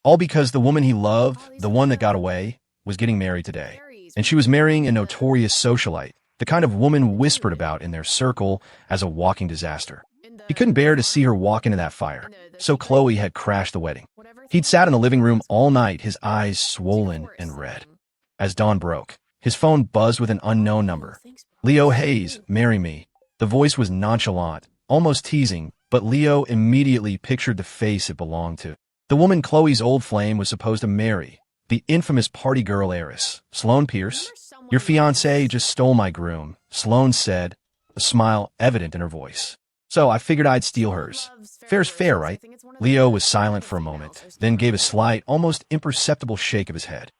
All because the woman he loved, the one that got away, was getting married today. And she was marrying a notorious socialite, the kind of woman whispered about in their circle as a walking disaster. He couldn't bear to see her walk into that fire, so Chloe had crashed the wedding. He'd sat in the living room all night, his eyes swollen and red. As dawn broke, his phone buzzed with an unknown number. Leo Hayes, marry me. The voice was nonchalant, almost teasing, but Leo immediately pictured the face it belonged to. The woman Chloe's old flame was supposed to marry, the infamous party girl heiress, Sloane Pierce. Your fiancé just stole my groom, Sloane said, a smile evident in her voice. So I figured I'd steal hers. Fair's fair, right? Leo was silent for a moment, then gave a slight, almost imperceptible shake of his head.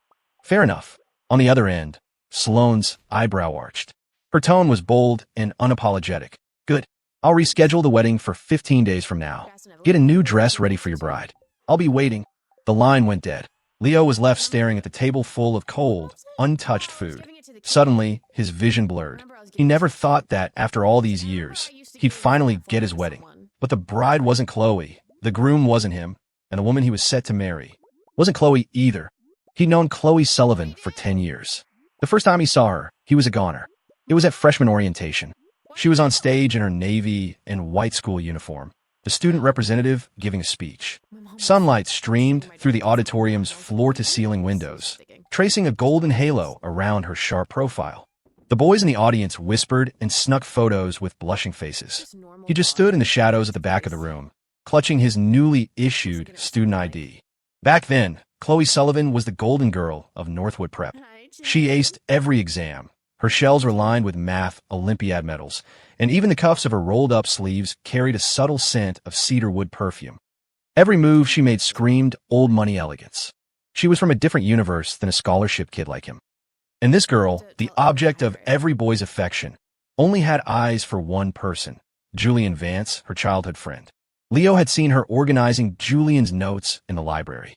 Fair enough. On the other end, Sloane's eyebrow arched. Her tone was bold and unapologetic. Good. I'll reschedule the wedding for 15 days from now. Get a new dress ready for your bride. I'll be waiting. The line went dead. Leo was left staring at the table full of cold, untouched food. Suddenly, his vision blurred. He never thought that, after all these years, he'd finally get his wedding. But the bride wasn't Chloe, the groom wasn't him, and the woman he was set to marry wasn't Chloe either. He'd known Chloe Sullivan for 10 years. The first time he saw her, he was a goner. It was at freshman orientation. She was on stage in her navy and white school uniform, the student representative giving a speech. Sunlight streamed through the auditorium's floor-to-ceiling windows, tracing a golden halo around her sharp profile. The boys in the audience whispered and snuck photos with blushing faces. He just stood in the shadows at the back of the room, clutching his newly issued student ID. Back then, Chloe Sullivan was the golden girl of Northwood Prep. She aced every exam. Her shells were lined with math Olympiad medals, and even the cuffs of her rolled-up sleeves carried a subtle scent of cedarwood perfume. Every move she made screamed old money elegance. She was from a different universe than a scholarship kid like him. And this girl, the object of every boy's affection, only had eyes for one person, Julian Vance, her childhood friend. Leo had seen her organizing Julian's notes in the library.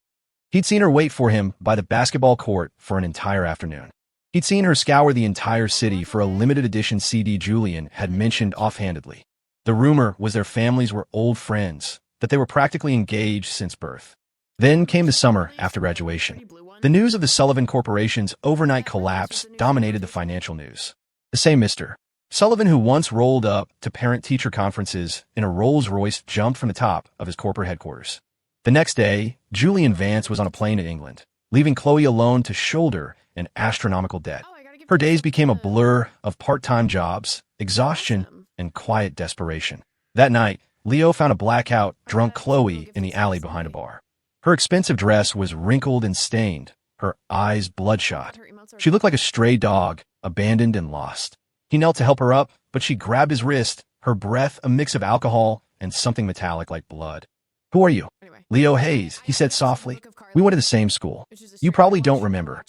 He'd seen her wait for him by the basketball court for an entire afternoon. He'd seen her scour the entire city for a limited edition CD Julian had mentioned offhandedly. The rumor was their families were old friends, that they were practically engaged since birth. Then came the summer after graduation. The news of the Sullivan Corporation's overnight collapse dominated the financial news. The same Mr. Sullivan who once rolled up to parent-teacher conferences in a Rolls-Royce jumped from the top of his corporate headquarters. The next day, Julian Vance was on a plane to England, leaving Chloe alone to shoulder an astronomical debt. Her days became a blur of part-time jobs, exhaustion, and quiet desperation. That night, Leo found a blackout, drunk Chloe in the alley behind a bar. Her expensive dress was wrinkled and stained, her eyes bloodshot. She looked like a stray dog, abandoned and lost. He knelt to help her up, but she grabbed his wrist, her breath a mix of alcohol and something metallic like blood. Who are you? Leo Hayes, he said softly. We went to the same school. You probably don't remember.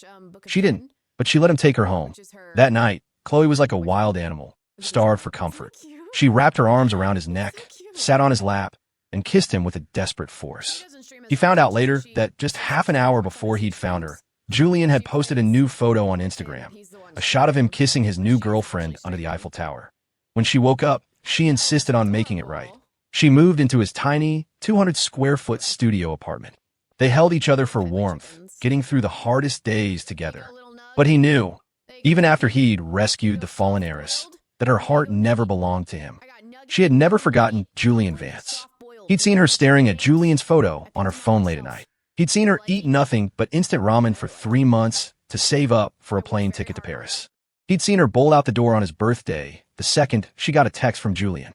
She didn't, but she let him take her home. That night, Chloe was like a wild animal, starved for comfort. She wrapped her arms around his neck, sat on his lap, and kissed him with a desperate force. He found out later that just half an hour before he'd found her, Julian had posted a new photo on Instagram, a shot of him kissing his new girlfriend under the Eiffel Tower. When she woke up, she insisted on making it right. She moved into his tiny, 200-square-foot studio apartment. They held each other for warmth, getting through the hardest days together. But he knew, even after he'd rescued the fallen heiress, that her heart never belonged to him. She had never forgotten Julian Vance. He'd seen her staring at Julian's photo on her phone late at night. He'd seen her eat nothing but instant ramen for 3 months to save up for a plane ticket to Paris. He'd seen her bolt out the door on his birthday, the second she got a text from Julian.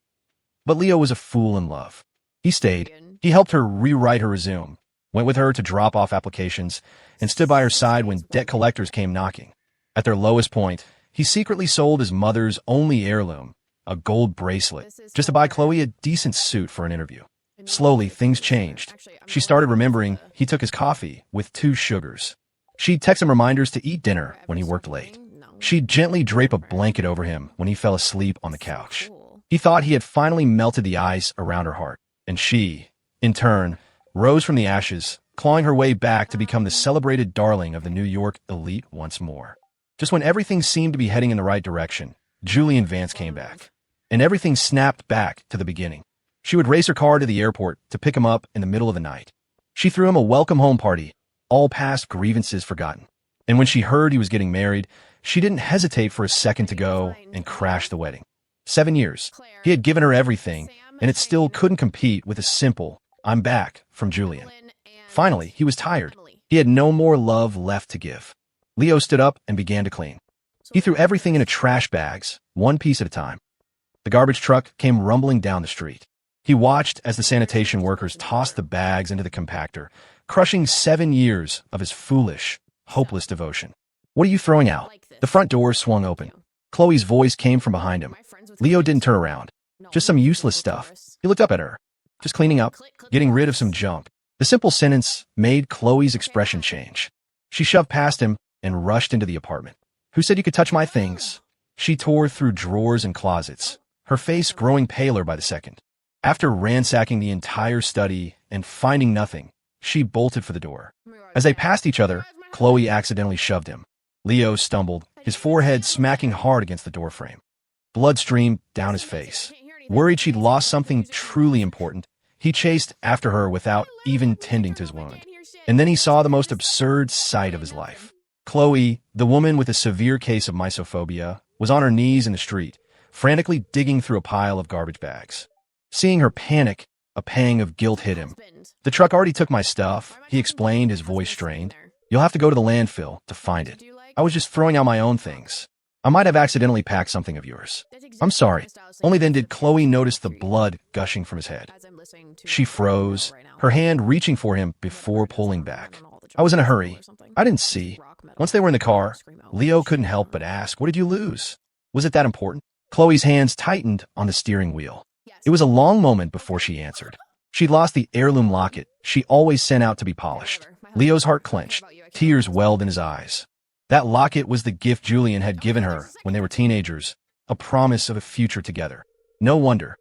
But Leo was a fool in love. He stayed. He helped her rewrite her resume, went with her to drop off applications, and stood by her side when debt collectors came knocking. At their lowest point, he secretly sold his mother's only heirloom, a gold bracelet, just to buy Chloe a decent suit for an interview. Slowly, things changed. She started remembering he took his coffee with 2 sugars. She'd text him reminders to eat dinner when he worked late. She'd gently drape a blanket over him when he fell asleep on the couch. He thought he had finally melted the ice around her heart, and she, in turn, rose from the ashes, clawing her way back to become the celebrated darling of the New York elite once more. Just when everything seemed to be heading in the right direction, Julian Vance came back, and everything snapped back to the beginning. She would race her car to the airport to pick him up in the middle of the night. She threw him a welcome home party, all past grievances forgotten. And when she heard he was getting married, she didn't hesitate for a second to go and crash the wedding. 7 years. He had given her everything, and it still couldn't compete with a simple, "I'm back," from Julian. Finally, he was tired. He had no more love left to give. Leo stood up and began to clean. He threw everything into trash bags, one piece at a time. The garbage truck came rumbling down the street. He watched as the sanitation workers tossed the bags into the compactor, crushing 7 years of his foolish, hopeless devotion. "What are you throwing out?" The front door swung open. Chloe's voice came from behind him. Leo didn't turn around. "Just some useless stuff." He looked up at her. "Just cleaning up, getting rid of some junk." The simple sentence made Chloe's expression change. She shoved past him and rushed into the apartment. "Who said you could touch my things?" She tore through drawers and closets, her face growing paler by the second. After ransacking the entire study and finding nothing, she bolted for the door. As they passed each other, Chloe accidentally shoved him. Leo stumbled, his forehead smacking hard against the doorframe. Blood streamed down his face. Worried she'd lost something truly important, he chased after her without even tending to his wound. And then he saw the most absurd sight of his life. Chloe, the woman with a severe case of mysophobia, was on her knees in the street, frantically digging through a pile of garbage bags. Seeing her panic, a pang of guilt hit him. "The truck already took my stuff," he explained, his voice strained. "You'll have to go to the landfill to find it. I was just throwing out my own things. I might have accidentally packed something of yours." "I'm sorry." Only then did Chloe notice the blood gushing from his head. She froze, her hand reaching for him before pulling back. "I was in a hurry. I didn't see." Once they were in the car, Leo couldn't help but ask, "What did you lose? Was it that important?" Chloe's hands tightened on the steering wheel. It was a long moment before she answered. She'd lost the heirloom locket she always sent out to be polished. Leo's heart clenched. Tears welled in his eyes. That locket was the gift Julian had given her when they were teenagers, a promise of a future together. No wonder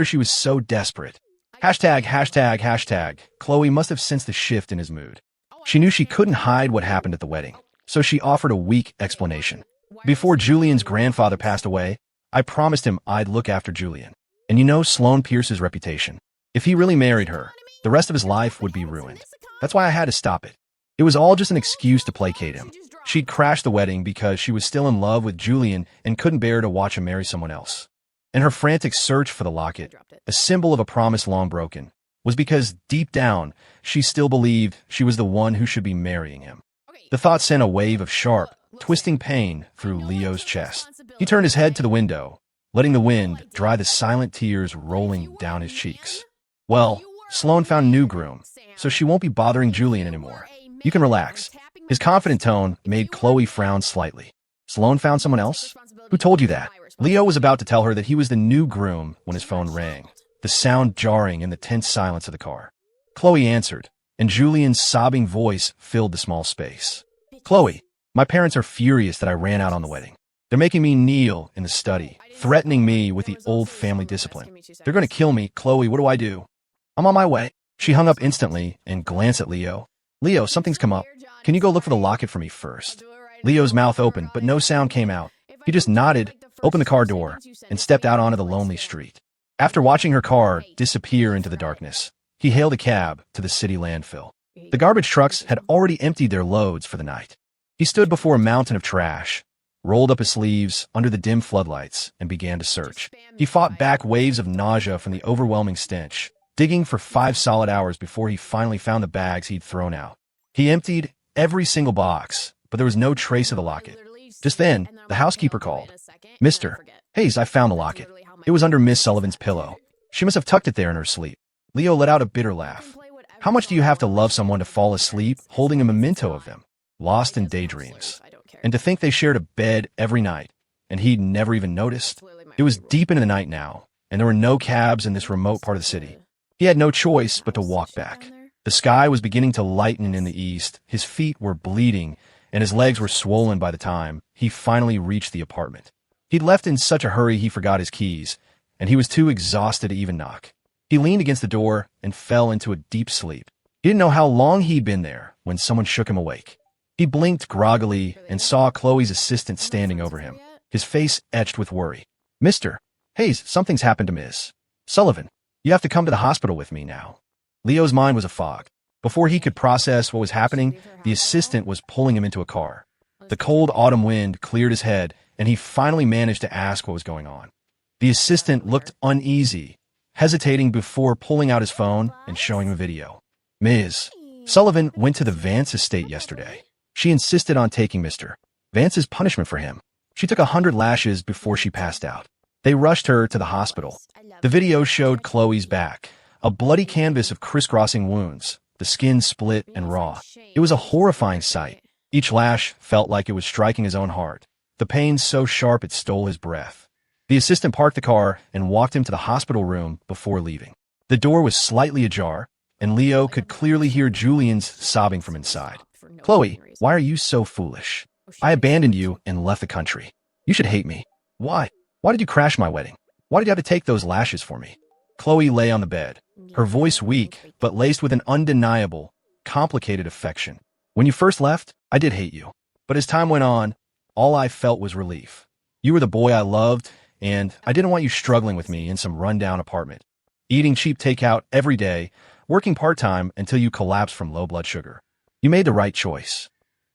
she was so desperate. ####. Chloe must have sensed the shift in his mood. She knew she couldn't hide what happened at the wedding, so she offered a weak explanation. "Before Julian's grandfather passed away, I promised him I'd look after Julian. And you know Sloane Pierce's reputation. If he really married her, the rest of his life would be ruined. That's why I had to stop it. It was all just an excuse to placate him. She'd crashed the wedding because she was still in love with Julian and couldn't bear to watch him marry someone else. And her frantic search for the locket, a symbol of a promise long broken, was because deep down, she still believed she was the one who should be marrying him." The thought sent a wave of sharp, twisting pain through Leo's chest. He turned his head to the window, letting the wind dry the silent tears rolling down his cheeks. "Well, Sloane found a new groom, so she won't be bothering Julian anymore. You can relax." His confident tone made Chloe frown slightly. "Sloane found someone else? Who told you that?" Leo was about to tell her that he was the new groom when his phone rang, the sound jarring in the tense silence of the car. Chloe answered, and Julian's sobbing voice filled the small space. "Chloe, my parents are furious that I ran out on the wedding. They're making me kneel in the study, threatening me with the old family discipline. They're going to kill me. Chloe, what do I do?" "I'm on my way." She hung up instantly and glanced at Leo. "Leo, something's come up. Can you go look for the locket for me first?" Leo's mouth opened, but no sound came out. He just nodded, opened the car door, and stepped out onto the lonely street. After watching her car disappear into the darkness, he hailed a cab to the city landfill. The garbage trucks had already emptied their loads for the night. He stood before a mountain of trash, rolled up his sleeves under the dim floodlights, and began to search. He fought back waves of nausea from the overwhelming stench, digging for 5 solid hours before he finally found the bags he'd thrown out. He emptied every single box, but there was no trace of the locket. Just then, the housekeeper called. "Mr. Hayes, I found the locket. It was under Miss Sullivan's pillow. She must have tucked it there in her sleep." Leo let out a bitter laugh. How much do you have to love someone to fall asleep holding a memento of them, lost in daydreams? And to think they shared a bed every night, and he'd never even noticed? It was deep into the night now, and there were no cabs in this remote part of the city. He had no choice but to walk back. The sky was beginning to lighten in the east, his feet were bleeding, and his legs were swollen by the time he finally reached the apartment. He'd left in such a hurry he forgot his keys, and he was too exhausted to even knock. He leaned against the door and fell into a deep sleep. He didn't know how long he'd been there when someone shook him awake. He blinked groggily and saw Chloe's assistant standing over him, his face etched with worry. "Mr. Hayes, something's happened to Miss Sullivan. You have to come to the hospital with me now." Leo's mind was a fog. Before he could process what was happening, the assistant was pulling him into a car. The cold autumn wind cleared his head, and he finally managed to ask what was going on. The assistant looked uneasy, hesitating before pulling out his phone and showing him a video. Ms. Sullivan went to the Vance estate yesterday. She insisted on taking Mr. Vance's punishment for him. She took 100 lashes before she passed out. They rushed her to the hospital. The video showed Chloe's back, a bloody canvas of crisscrossing wounds, the skin split and raw. It was a horrifying sight. Each lash felt like it was striking his own heart, the pain so sharp it stole his breath. The assistant parked the car and walked him to the hospital room before leaving. The door was slightly ajar, and Leo could clearly hear Julian's sobbing from inside. "Chloe, why are you so foolish? I abandoned you and left the country. You should hate me. Why? Why did you crash my wedding? Why did you have to take those lashes for me?" Chloe lay on the bed, her voice weak, but laced with an undeniable, complicated affection. "When you first left, I did hate you. But as time went on, all I felt was relief. You were the boy I loved, and I didn't want you struggling with me in some rundown apartment, eating cheap takeout every day, working part-time until you collapsed from low blood sugar. You made the right choice."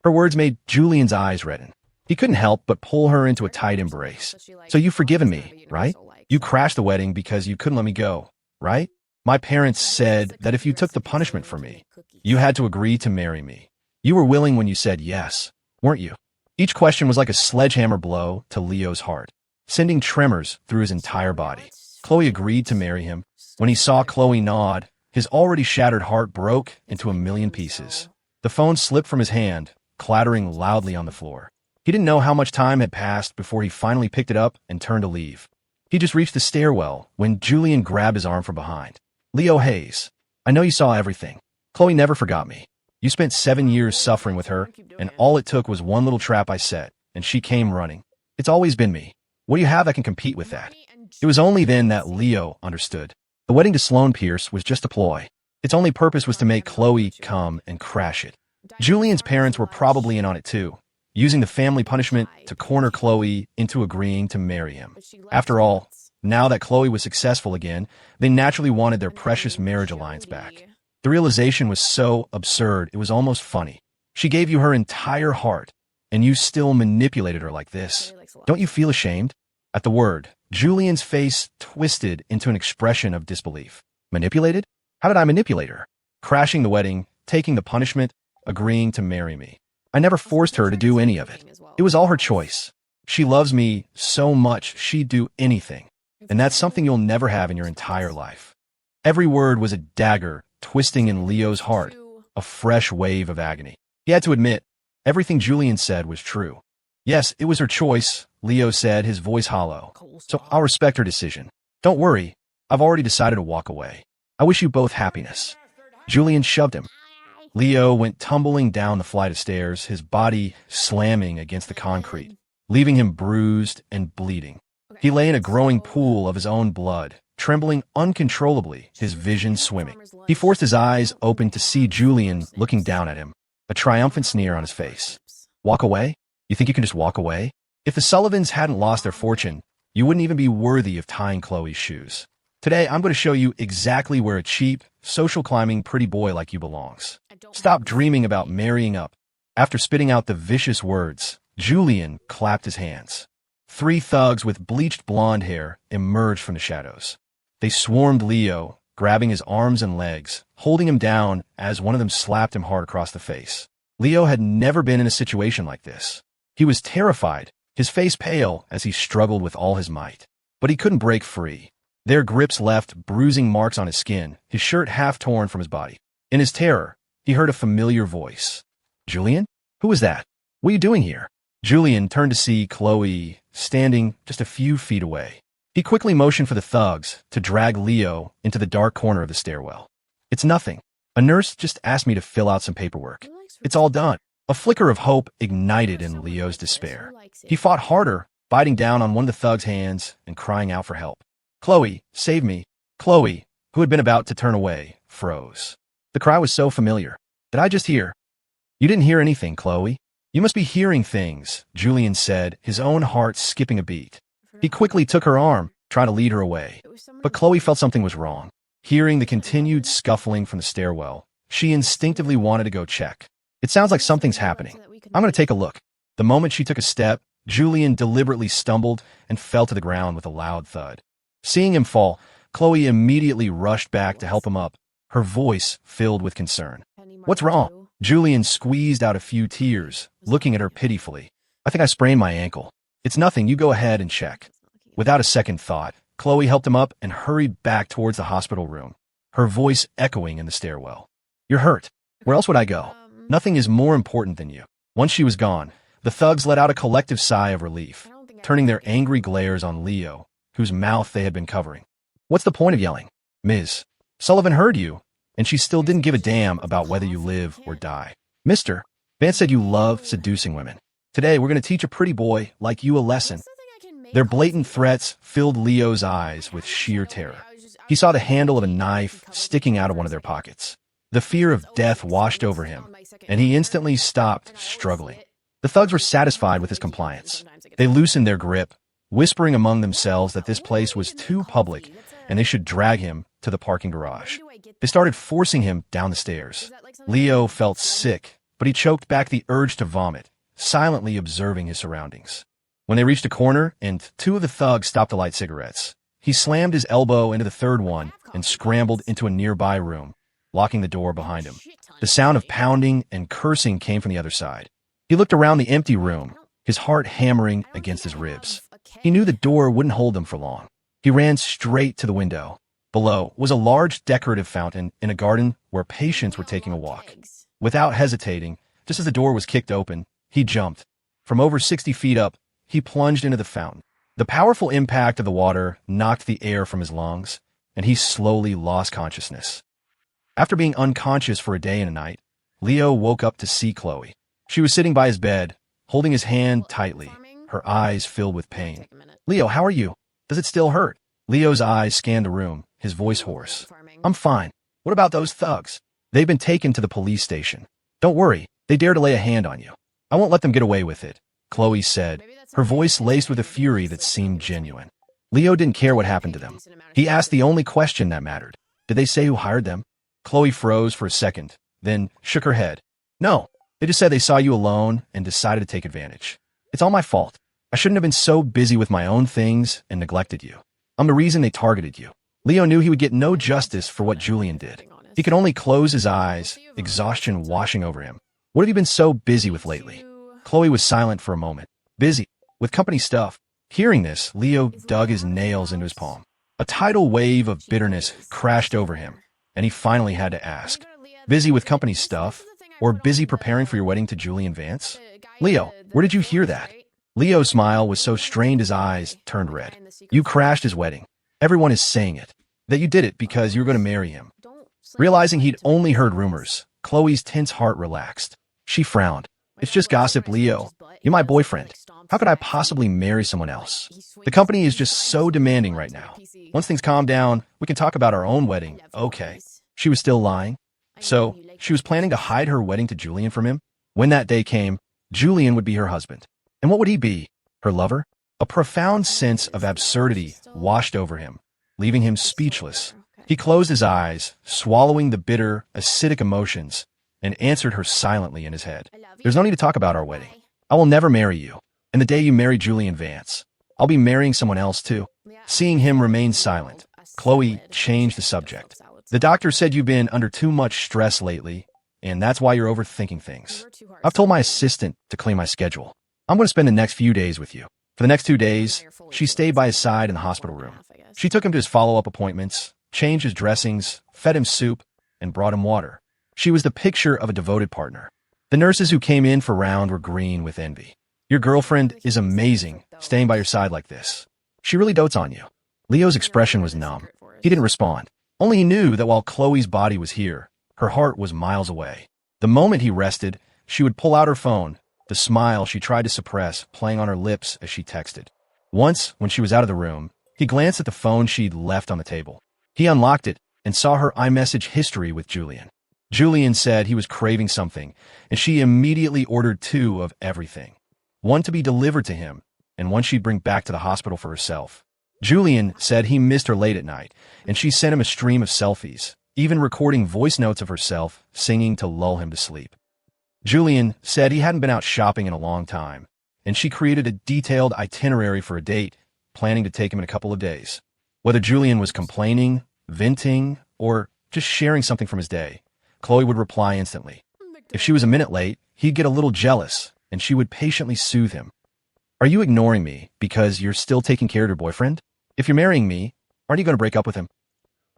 Her words made Julian's eyes redden. He couldn't help but pull her into a tight embrace. "So you've forgiven me, right? You crashed the wedding because you couldn't let me go, right? My parents said that if you took the punishment for me, you had to agree to marry me. You were willing when you said yes, weren't you?" Each question was like a sledgehammer blow to Leo's heart, sending tremors through his entire body. Chloe agreed to marry him. When he saw Chloe nod, his already shattered heart broke into a million pieces. The phone slipped from his hand, clattering loudly on the floor. He didn't know how much time had passed before he finally picked it up and turned to leave. He just reached the stairwell when Julian grabbed his arm from behind. "Leo Hayes, I know you saw everything. Chloe never forgot me. You spent 7 years suffering with her, and all it took was one little trap I set, and she came running. It's always been me. What do you have that can compete with that?" It was only then that Leo understood. The wedding to Sloane Pierce was just a ploy. Its only purpose was to make Chloe come and crash it. Julian's parents were probably in on it too, using the family punishment to corner Chloe into agreeing to marry him. After all, now that Chloe was successful again, they naturally wanted their precious marriage alliance back. The realization was so absurd, it was almost funny. She gave you her entire heart, and you still manipulated her like this. Don't you feel ashamed? At the word, Julian's face twisted into an expression of disbelief. Manipulated? How did I manipulate her? Crashing the wedding, taking the punishment, agreeing to marry me. I never forced her to do any of it. It was all her choice. She loves me so much she'd do anything, and that's something you'll never have in your entire life. Every word was a dagger twisting in Leo's heart, a fresh wave of agony. He had to admit, everything Julian said was true. Yes, it was her choice, Leo said, his voice hollow. So I'll respect her decision. Don't worry, I've already decided to walk away. I wish you both happiness. Julian shoved him. Leo went tumbling down the flight of stairs, his body slamming against the concrete, leaving him bruised and bleeding. He lay in a growing pool of his own blood, trembling uncontrollably, his vision swimming. He forced his eyes open to see Julian looking down at him, a triumphant sneer on his face. Walk away? You think you can just walk away? If the Sullivans hadn't lost their fortune, you wouldn't even be worthy of tying Chloe's shoes. Today, I'm going to show you exactly where a cheap, social climbing pretty boy like you belongs. Stop dreaming about marrying up. After spitting out the vicious words, Julian clapped his hands. 3 thugs with bleached blonde hair emerged from the shadows. They swarmed Leo, grabbing his arms and legs, holding him down as one of them slapped him hard across the face. Leo had never been in a situation like this. He was terrified, his face pale as he struggled with all his might. But he couldn't break free. Their grips left bruising marks on his skin, his shirt half torn from his body. In his terror, he heard a familiar voice. "Julian? Who was that? What are you doing here?" Julian turned to see Chloe standing just a few feet away. He quickly motioned for the thugs to drag Leo into the dark corner of the stairwell. "It's nothing. A nurse just asked me to fill out some paperwork. It's all done." A flicker of hope ignited in Leo's despair. He fought harder, biting down on one of the thugs' hands and crying out for help. "Chloe, save me." Chloe, who had been about to turn away, froze. The cry was so familiar. "Did I just hear?" "You didn't hear anything, Chloe. You must be hearing things," Julian said, his own heart skipping a beat. He quickly took her arm, trying to lead her away. But Chloe felt something was wrong. Hearing the continued scuffling from the stairwell, She instinctively wanted to go check. It sounds like something's happening. I'm going to take a look. The moment she took a step, Julian deliberately stumbled and fell to the ground with a loud thud. Seeing him fall, Chloe immediately rushed back to help him up, her voice filled with concern. What's wrong? Julian squeezed out a few tears, looking at her pitifully. I think I sprained my ankle. It's nothing, you go ahead and check. Without a second thought, Chloe helped him up and hurried back towards the hospital room, her voice echoing in the stairwell. You're hurt. Where else would I go? Nothing is more important than you. Once she was gone, the thugs let out a collective sigh of relief, turning their angry glares on Leo, whose mouth they had been covering. What's the point of yelling? Ms. Sullivan heard you, and she still didn't give a damn about whether you live or die. Mister, Vance said you love seducing women. Today we're going to teach a pretty boy like you a lesson. Their blatant threats filled Leo's eyes with sheer terror. He saw the handle of a knife sticking out of one of their pockets. The fear of death washed over him, and he instantly stopped struggling. The thugs were satisfied with his compliance. They loosened their grip, whispering among themselves that this place was too public and they should drag him to the parking garage. They started forcing him down the stairs. Leo felt sick, but he choked back the urge to vomit, silently observing his surroundings. When they reached a corner and two of the thugs stopped to light cigarettes, he slammed his elbow into the third one and scrambled into a nearby room, locking the door behind him. The sound of pounding and cursing came from the other side. He looked around the empty room, his heart hammering against his ribs. He knew the door wouldn't hold them for long. He ran straight to the window. Below was a large decorative fountain in a garden where patients were taking a walk. Without hesitating, just as the door was kicked open, he jumped. From over 60 feet up, he plunged into the fountain. The powerful impact of the water knocked the air from his lungs, and he slowly lost consciousness. After being unconscious for a day and a night, Leo woke up to see Chloe. She was sitting by his bed, holding his hand tightly, her eyes filled with pain. Leo, how are you? Does it still hurt? Leo's eyes scanned the room, his voice hoarse. I'm fine. What about those thugs? They've been taken to the police station. Don't worry, they dare to lay a hand on you. I won't let them get away with it, Chloe said, her voice laced with a fury that seemed genuine. Leo didn't care what happened to them. He asked the only question that mattered. Did they say who hired them? Chloe froze for a second, then shook her head. No, they just said they saw you alone and decided to take advantage. It's all my fault. I shouldn't have been so busy with my own things and neglected you. I'm the reason they targeted you. Leo knew he would get no justice for what Julian did. He could only close his eyes, exhaustion washing over him. What have you been so busy with lately? Chloe was silent for a moment. Busy. With company stuff. Hearing this, Leo dug his nails into his palm. A tidal wave of bitterness crashed over him, and he finally had to ask, busy with company stuff, or busy preparing for your wedding to Julian Vance? Leo, where did you hear that? Leo's smile was so strained his eyes turned red. You crashed his wedding. Everyone is saying it. That you did it because you were going to marry him. Realizing he'd only heard rumors, Chloe's tense heart relaxed. She frowned. It's just gossip, Leo. You're my boyfriend. How could I possibly marry someone else? The company is just so demanding right now. Once things calm down, we can talk about our own wedding. Okay. She was still lying. So, she was planning to hide her wedding to Julian from him? When that day came, Julian would be her husband. And what would he be? Her lover? A profound sense of absurdity washed over him, leaving him speechless. He closed his eyes, swallowing the bitter, acidic emotions, and answered her silently in his head. There's no need to talk about our wedding. I will never marry you. And the day you marry Julian Vance, I'll be marrying someone else too. Seeing him remain silent, Chloe changed the subject. The doctor said you've been under too much stress lately, and that's why you're overthinking things. I've told my assistant to clean my schedule. I'm going to spend the next few days with you. For the next 2 days, she stayed by his side in the hospital room. She took him to his follow-up appointments, changed his dressings, fed him soup, and brought him water. She was the picture of a devoted partner. The nurses who came in for round were green with envy. Your girlfriend is amazing, staying by your side like this. She really dotes on you. Leo's expression was numb. He didn't respond. Only he knew that while Chloe's body was here, her heart was miles away. The moment he rested, she would pull out her phone, the smile she tried to suppress playing on her lips as she texted. Once, when she was out of the room, he glanced at the phone she'd left on the table. He unlocked it and saw her iMessage history with Julian. Julian said he was craving something, and she immediately ordered 2 of everything. One to be delivered to him, and one she'd bring back to the hospital for herself. Julian said he missed her late at night, and she sent him a stream of selfies, even recording voice notes of herself singing to lull him to sleep. Julian said he hadn't been out shopping in a long time, and she created a detailed itinerary for a date, planning to take him in a couple of days. Whether Julian was complaining, venting, or just sharing something from his day, Chloe would reply instantly. If she was a minute late, he'd get a little jealous, and she would patiently soothe him. Are you ignoring me because you're still taking care of your boyfriend? If you're marrying me, aren't you going to break up with him?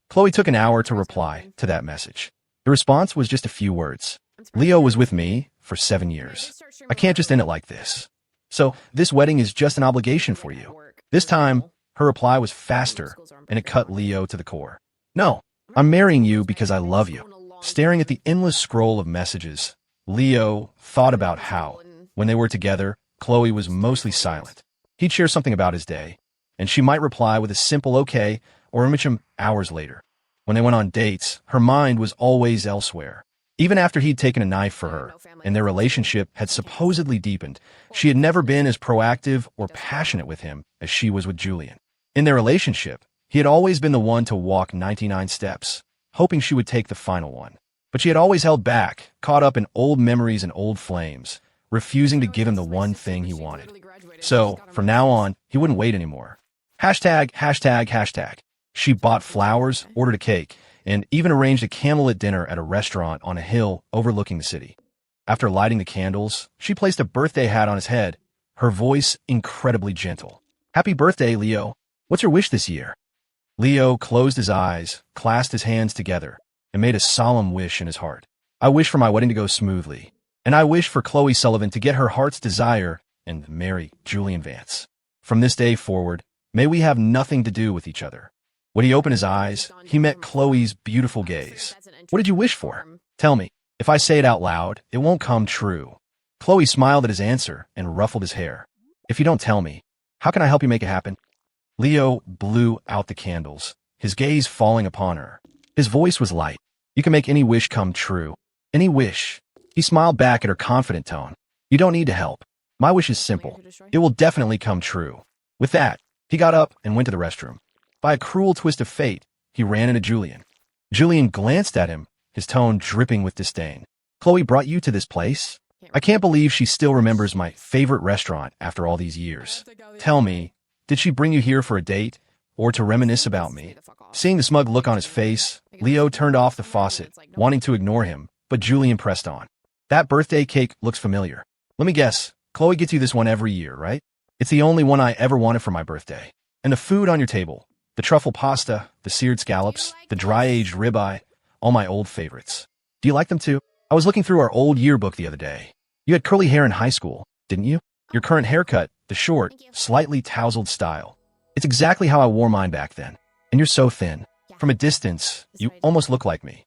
Chloe took an hour to reply to that message. The response was just a few words. Leo was with me for 7 years. I can't just end it like this. So this wedding is just an obligation for you. This time, her reply was faster, and it cut Leo to the core. No, I'm marrying you because I love you. Staring at the endless scroll of messages, Leo thought about how, when they were together, Chloe was mostly silent. He'd share something about his day, and she might reply with a simple okay or image him hours later. When they went on dates, her mind was always elsewhere. Even after he'd taken a knife for her, and their relationship had supposedly deepened, she had never been as proactive or passionate with him as she was with Julian. In their relationship, he had always been the one to walk 99 steps, hoping she would take the final one. But she had always held back, caught up in old memories and old flames, refusing to give him the one thing he wanted. So, from now on, he wouldn't wait anymore. Hashtag, hashtag, hashtag. She bought flowers, ordered a cake, and even arranged a candlelit dinner at a restaurant on a hill overlooking the city. After lighting the candles, she placed a birthday hat on his head, her voice incredibly gentle. Happy birthday, Leo. What's your wish this year? Leo closed his eyes, clasped his hands together, and made a solemn wish in his heart. I wish for my wedding to go smoothly, and I wish for Chloe Sullivan to get her heart's desire and marry Julian Vance. From this day forward, may we have nothing to do with each other. When he opened his eyes, he met Chloe's beautiful gaze. What did you wish for? Tell me. If I say it out loud, it won't come true. Chloe smiled at his answer and ruffled his hair. If you don't tell me, how can I help you make it happen? Leo blew out the candles, his gaze falling upon her. His voice was light. You can make any wish come true. Any wish. He smiled back at her confident tone. You don't need to help. My wish is simple. It will definitely come true. With that, he got up and went to the restroom. By a cruel twist of fate, he ran into Julian. Julian glanced at him, his tone dripping with disdain. Chloe brought you to this place? I can't believe she still remembers my favorite restaurant after all these years. Tell me, did she bring you here for a date or to reminisce about me? Seeing the smug look on his face, Leo turned off the faucet, wanting to ignore him, but Julian pressed on. That birthday cake looks familiar. Let me guess, Chloe gets you this one every year, right? It's the only one I ever wanted for my birthday. And the food on your table. The truffle pasta, the seared scallops, the dry-aged ribeye, all my old favorites. Do you like them too? I was looking through our old yearbook the other day. You had curly hair in high school, didn't you? Your current haircut, the short, slightly tousled style. It's exactly how I wore mine back then. And you're so thin. From a distance, you almost look like me.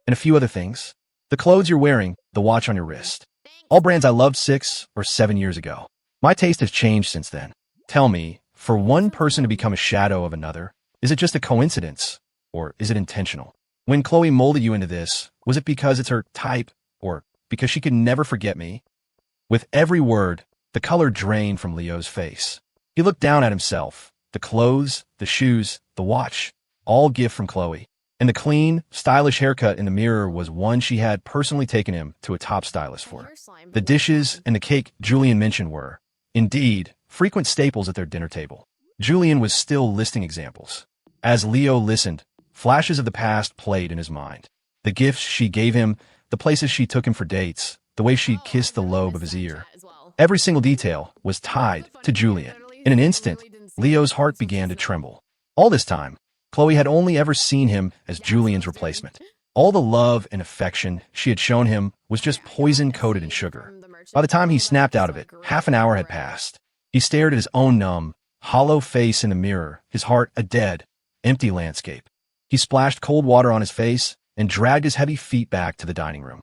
And a few other things. The clothes you're wearing, the watch on your wrist. All brands I loved 6 or 7 years ago. My taste has changed since then. Tell me, for one person to become a shadow of another, is it just a coincidence, or is it intentional? When Chloe molded you into this, was it because it's her type, or because she could never forget me? With every word, the color drained from Leo's face. He looked down at himself. The clothes, the shoes, the watch, all gift from Chloe. And the clean, stylish haircut in the mirror was one she had personally taken him to a top stylist for. The dishes and the cake Julian mentioned were, indeed, frequent staples at their dinner table. Julian was still listing examples. As Leo listened, flashes of the past played in his mind. The gifts she gave him, the places she took him for dates, the way she'd kissed the lobe of his ear. Every single detail was tied to Julian. In an instant, Leo's heart began to tremble. All this time, Chloe had only ever seen him as Julian's replacement. All the love and affection she had shown him was just poison coated in sugar. By the time he snapped out of it, half an hour had passed. He stared at his own numb, hollow face in the mirror, his heart a dead, empty landscape. He splashed cold water on his face and dragged his heavy feet back to the dining room.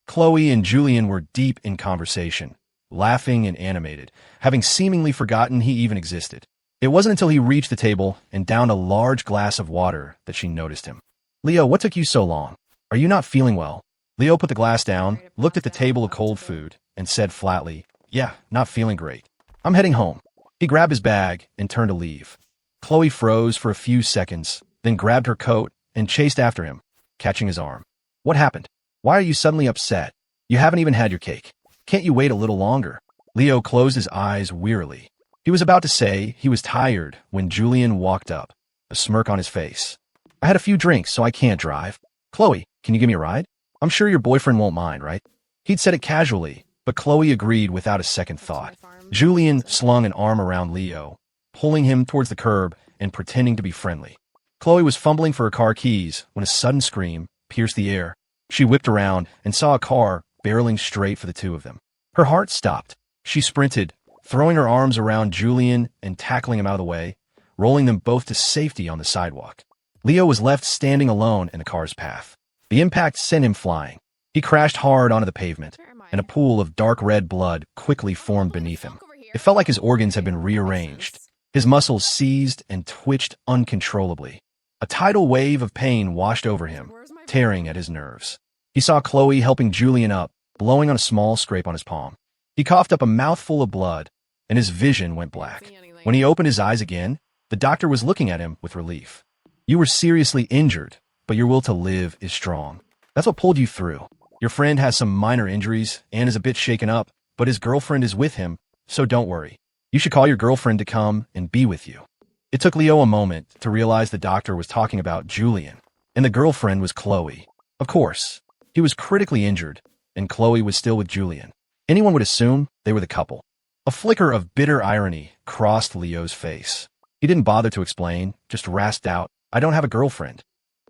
Chloe and Julian were deep in conversation, laughing and animated, having seemingly forgotten he even existed. It wasn't until he reached the table and downed a large glass of water that she noticed him. Leo, what took you so long? Are you not feeling well? Leo put the glass down, looked at the table of cold food, and said flatly, Yeah, not feeling great. I'm heading home. He grabbed his bag and turned to leave. Chloe froze for a few seconds, then grabbed her coat and chased after him. catching his arm. What happened? Why are you suddenly upset? You haven't even had your cake. Can't you wait a little longer? Leo closed his eyes wearily. He was about to say he was tired when Julian walked up, a smirk on his face. I had a few drinks, so I can't drive. Chloe, can you give me a ride? I'm sure your boyfriend won't mind, right? He'd said it casually, but Chloe agreed without a second thought. Julian slung an arm around Leo, pulling him towards the curb and pretending to be friendly. Chloe was fumbling for her car keys when a sudden scream pierced the air. She whipped around and saw a car barreling straight for the two of them. Her heart stopped. She sprinted, throwing her arms around Julian and tackling him out of the way, rolling them both to safety on the sidewalk. Leo was left standing alone in the car's path. The impact sent him flying. He crashed hard onto the pavement, and a pool of dark red blood quickly formed beneath him. It felt like his organs had been rearranged. His muscles seized and twitched uncontrollably. A tidal wave of pain washed over him, tearing at his nerves. He saw Chloe helping Julian up, blowing on a small scrape on his palm. He coughed up a mouthful of blood, and his vision went black. When he opened his eyes again, the doctor was looking at him with relief. You were seriously injured, but your will to live is strong. That's what pulled you through. Your friend has some minor injuries and is a bit shaken up, but his girlfriend is with him, so don't worry. You should call your girlfriend to come and be with you. It took Leo a moment to realize the doctor was talking about Julian, and the girlfriend was Chloe. Of course, he was critically injured, and Chloe was still with Julian. Anyone would assume they were the couple. A flicker of bitter irony crossed Leo's face. He didn't bother to explain, just rasped out, I don't have a girlfriend.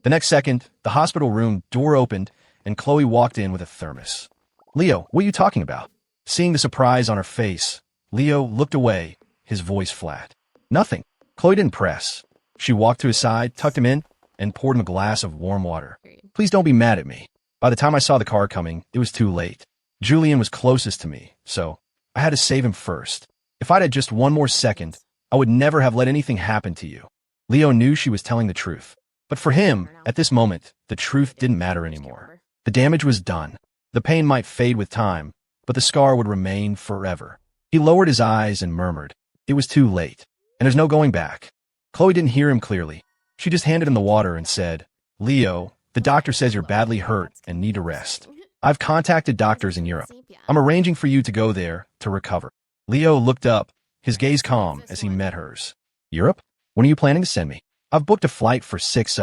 The next second, the hospital room door opened, and Chloe walked in with a thermos. Leo, what are you talking about? Seeing the surprise on her face, Leo looked away, his voice flat. Nothing. Chloe didn't press. She walked to his side, tucked him in, and poured him a glass of warm water. Please don't be mad at me. By the time I saw the car coming, it was too late. Julian was closest to me, so I had to save him first. If I'd had just one more second, I would never have let anything happen to you. Leo knew she was telling the truth. But for him, at this moment, the truth didn't matter anymore. The damage was done. The pain might fade with time, but the scar would remain forever. He lowered his eyes and murmured, it was too late, and there's no going back. Chloe didn't hear him clearly. She just handed him the water and said, Leo, the doctor says you're badly hurt and need to rest. I've contacted doctors in Europe. I'm arranging for you to go there to recover. Leo looked up, his gaze calm as he met hers. Europe? When are you planning to send me? I've booked a flight for 6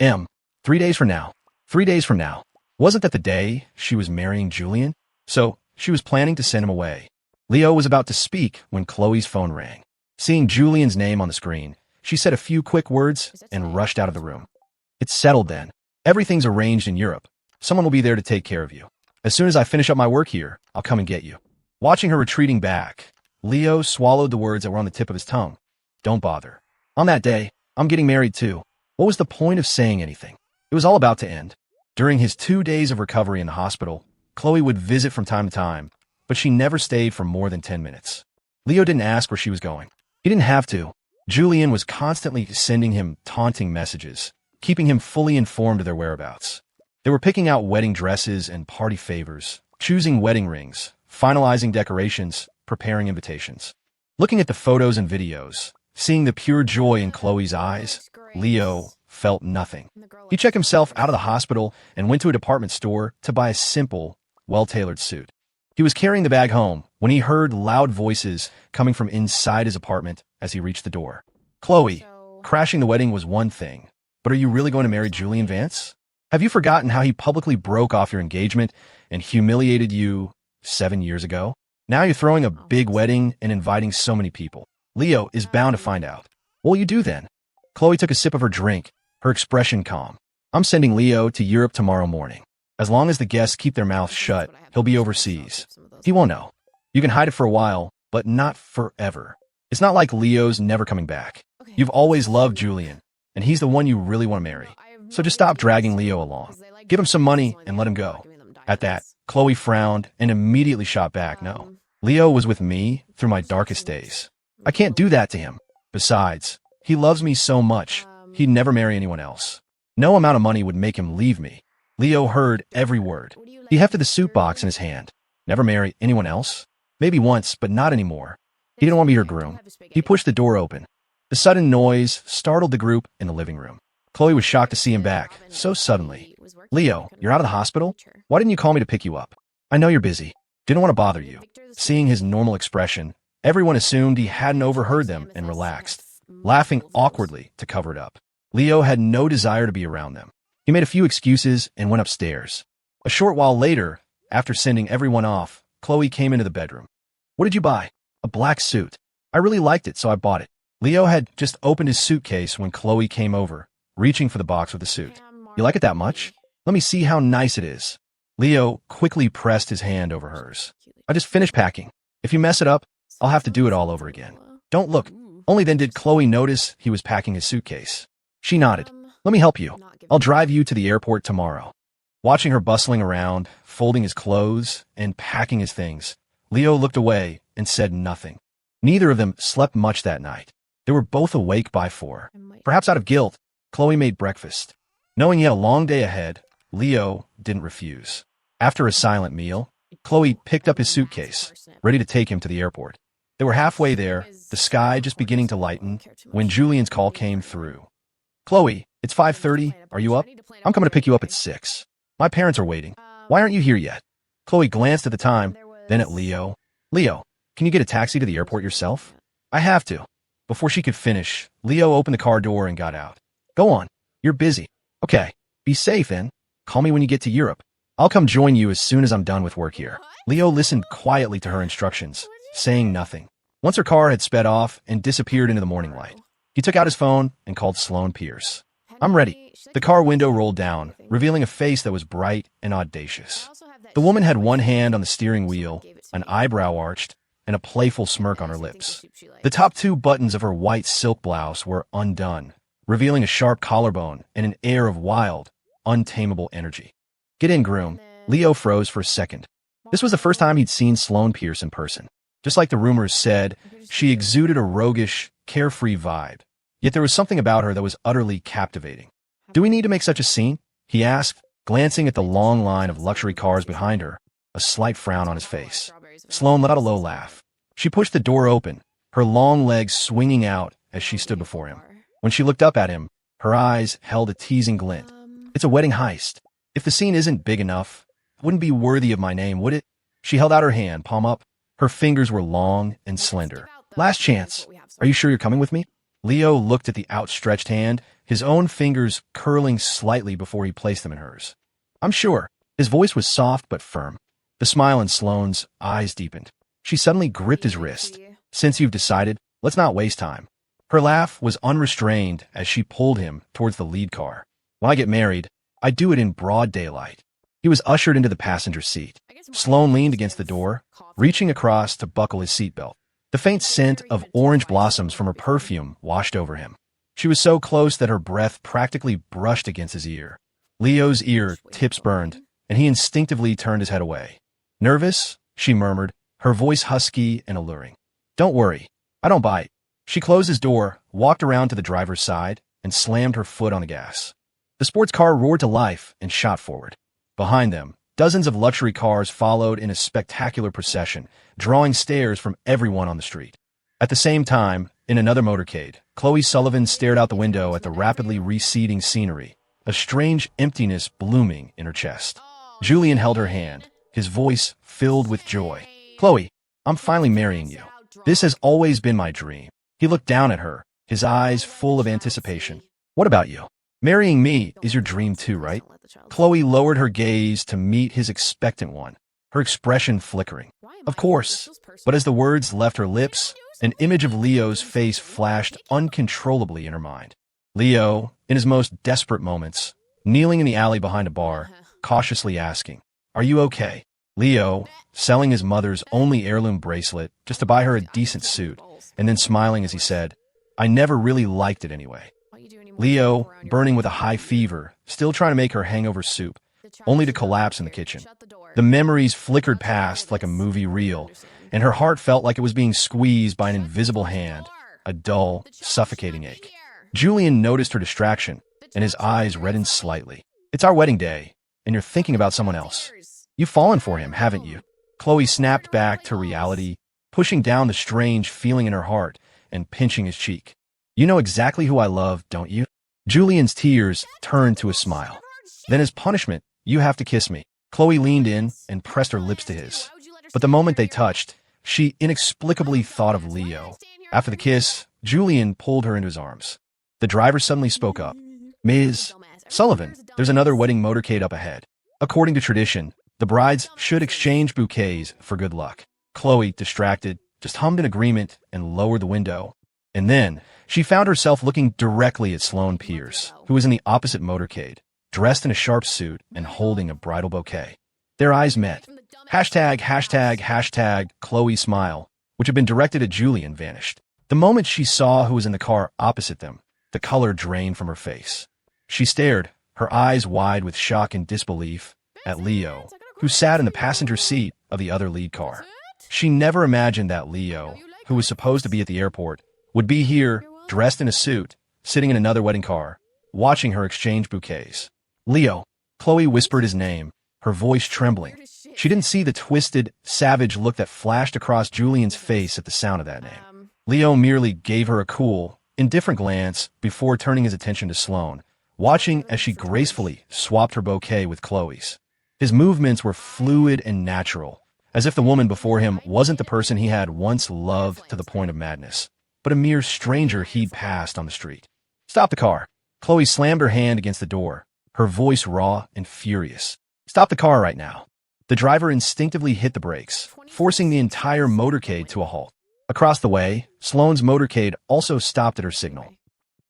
m. 3 days from now. 3 days from now. Wasn't that the day she was marrying Julian? So she was planning to send him away. Leo was about to speak when Chloe's phone rang. Seeing Julian's name on the screen, she said a few quick words and rushed out of the room. It's settled then. Everything's arranged in Europe. Someone will be there to take care of you. As soon as I finish up my work here, I'll come and get you. Watching her retreating back, Leo swallowed the words that were on the tip of his tongue. Don't bother. On that day, I'm getting married too. What was the point of saying anything? It was all about to end. During his 2 days of recovery in the hospital, Chloe would visit from time to time, but she never stayed for more than 10 minutes. Leo didn't ask where she was going. He didn't have to. Julian was constantly sending him taunting messages, keeping him fully informed of their whereabouts. They were picking out wedding dresses and party favors, choosing wedding rings, finalizing decorations, preparing invitations. Looking at the photos and videos, seeing the pure joy in Chloe's eyes, Leo felt nothing. He checked himself out of the hospital and went to a department store to buy a simple, well-tailored suit. He was carrying the bag home when he heard loud voices coming from inside his apartment as he reached the door. Chloe, crashing the wedding was one thing, but are you really going to marry Julian Vance? Have you forgotten how he publicly broke off your engagement and humiliated you 7 years ago? Now you're throwing a big wedding and inviting so many people. Leo is bound to find out. What will you do then? Chloe took a sip of her drink, her expression calm. I'm sending Leo to Europe tomorrow morning. As long as the guests keep their mouths shut, he'll be overseas. He won't know. You can hide it for a while, but not forever. It's not like Leo's never coming back. You've always loved Julian, and he's the one you really want to marry. So just stop dragging Leo along. Give him some money and let him go. At that, Chloe frowned and immediately shot back. No. Leo was with me through my darkest days. I can't do that to him. Besides, he loves me so much, he'd never marry anyone else. No amount of money would make him leave me. Leo heard every word. He hefted the suit box in his hand. Never marry anyone else? Maybe once, but not anymore. He didn't want to be her groom. He pushed the door open. The sudden noise startled the group in the living room. Chloe was shocked to see him back so suddenly. Leo, you're out of the hospital? Why didn't you call me to pick you up? I know you're busy. Didn't want to bother you. Seeing his normal expression, everyone assumed he hadn't overheard them and relaxed, laughing awkwardly to cover it up. Leo had no desire to be around them. He made a few excuses and went upstairs. A short while later, after sending everyone off, Chloe came into the bedroom. What did you buy? A black suit. I really liked it, so I bought it. Leo had just opened his suitcase when Chloe came over, reaching for the box with the suit. You like it that much? Let me see how nice it is. Leo quickly pressed his hand over hers. I just finished packing. If you mess it up, I'll have to do it all over again. Don't look. Only then did Chloe notice he was packing his suitcase. She nodded. Let me help you. I'll drive you to the airport tomorrow. Watching her bustling around, folding his clothes, and packing his things, Leo looked away and said nothing. Neither of them slept much that night. They were both awake by 4. Perhaps out of guilt, Chloe made breakfast. Knowing he had a long day ahead, Leo didn't refuse. After a silent meal, Chloe picked up his suitcase, ready to take him to the airport. They were halfway there, the sky just beginning to lighten, when Julian's call came through. Chloe, it's 5:30. Are you up? I'm coming to pick you up at 6. My parents are waiting. Why aren't you here yet? Chloe glanced at the time, then at Leo. Leo, can you get a taxi to the airport yourself? I have to. Before she could finish, Leo opened the car door and got out. Go on. You're busy. Okay. Be safe, then. Call me when you get to Europe. I'll come join you as soon as I'm done with work here. Leo listened quietly to her instructions, saying nothing. Once her car had sped off and disappeared into the morning light, he took out his phone and called Sloane Pierce. I'm ready. The car window rolled down, revealing a face that was bright and audacious. The woman had one hand on the steering wheel, an eyebrow arched, and a playful smirk on her lips. The top 2 buttons of her white silk blouse were undone, revealing a sharp collarbone and an air of wild, untamable energy. Get in, groom. Leo froze for a second. This was the first time he'd seen Sloane Pierce in person. Just like the rumors said, she exuded a roguish, carefree vibe. Yet there was something about her that was utterly captivating. Do we need to make such a scene? He asked, glancing at the long line of luxury cars behind her, a slight frown on his face. Sloane let out a low laugh. She pushed the door open, her long legs swinging out as she stood before him. When she looked up at him, her eyes held a teasing glint. It's a wedding heist. If the scene isn't big enough, it wouldn't be worthy of my name, would it? She held out her hand, palm up. Her fingers were long and slender. Last chance. Are you sure you're coming with me? Leo looked at the outstretched hand, his own fingers curling slightly before he placed them in hers. I'm sure. His voice was soft but firm. The smile in Sloane's eyes deepened. She suddenly gripped his wrist. Since you've decided, let's not waste time. Her laugh was unrestrained as she pulled him towards the lead car. When I get married, I do it in broad daylight. He was ushered into the passenger seat. Sloane leaned against the door, reaching across to buckle his seatbelt. The faint scent of orange blossoms from her perfume washed over him. She was so close that her breath practically brushed against his ear. Leo's ear tips burned, and he instinctively turned his head away. Nervous? She murmured, her voice husky and alluring. Don't worry. I don't bite. She closed his door, walked around to the driver's side, and slammed her foot on the gas. The sports car roared to life and shot forward. Behind them, dozens of luxury cars followed in a spectacular procession, drawing stares from everyone on the street. At the same time, in another motorcade, Chloe Sullivan stared out the window at the rapidly receding scenery, a strange emptiness blooming in her chest. Julian held her hand, his voice filled with joy. Chloe, I'm finally marrying you. This has always been my dream. He looked down at her, his eyes full of anticipation. What about you? Marrying me is your dream too, right? Chloe lowered her gaze to meet his expectant one, her expression flickering. Of course, but as the words left her lips, an image of Leo's face flashed uncontrollably in her mind. Leo, in his most desperate moments, kneeling in the alley behind a bar, cautiously asking, Are you okay? Leo, selling his mother's only heirloom bracelet just to buy her a decent suit, and then smiling as he said, I never really liked it anyway. Leo, burning with a high fever, still trying to make her hangover soup, only to collapse in the kitchen. The memories flickered past like a movie reel, and her heart felt like it was being squeezed by an invisible hand, a dull, suffocating ache. Julian noticed her distraction, and his eyes reddened slightly. It's our wedding day, and you're thinking about someone else. You've fallen for him, haven't you? Chloe snapped back to reality, pushing down the strange feeling in her heart and pinching his cheek. You know exactly who I love, don't you? Julian's tears turned to a smile. Then as punishment, you have to kiss me. Chloe leaned in and pressed her lips to his. But the moment they touched, she inexplicably thought of Leo. After the kiss, Julian pulled her into his arms. The driver suddenly spoke up. Ms. Sullivan, there's another wedding motorcade up ahead. According to tradition, the brides should exchange bouquets for good luck. Chloe, distracted, just hummed in agreement and lowered the window. And then, she found herself looking directly at Sloane Pierce, who was in the opposite motorcade, dressed in a sharp suit and holding a bridal bouquet. Their eyes met. Hashtag, Chloe's smile, which had been directed at Julian, vanished. The moment she saw who was in the car opposite them, the color drained from her face. She stared, her eyes wide with shock and disbelief, at Leo, who sat in the passenger seat of the other lead car. She never imagined that Leo, who was supposed to be at the airport, would be here, dressed in a suit, sitting in another wedding car, watching her exchange bouquets. Leo. Chloe whispered his name, her voice trembling. She didn't see the twisted, savage look that flashed across Julian's face at the sound of that name. Leo merely gave her a cool, indifferent glance before turning his attention to Sloane, watching as she gracefully swapped her bouquet with Chloe's. His movements were fluid and natural, as if the woman before him wasn't the person he had once loved to the point of madness, but a mere stranger he'd passed on the street. Stop the car. Chloe slammed her hand against the door, her voice raw and furious. Stop the car right now. The driver instinctively hit the brakes, forcing the entire motorcade to a halt. Across the way, Sloane's motorcade also stopped at her signal.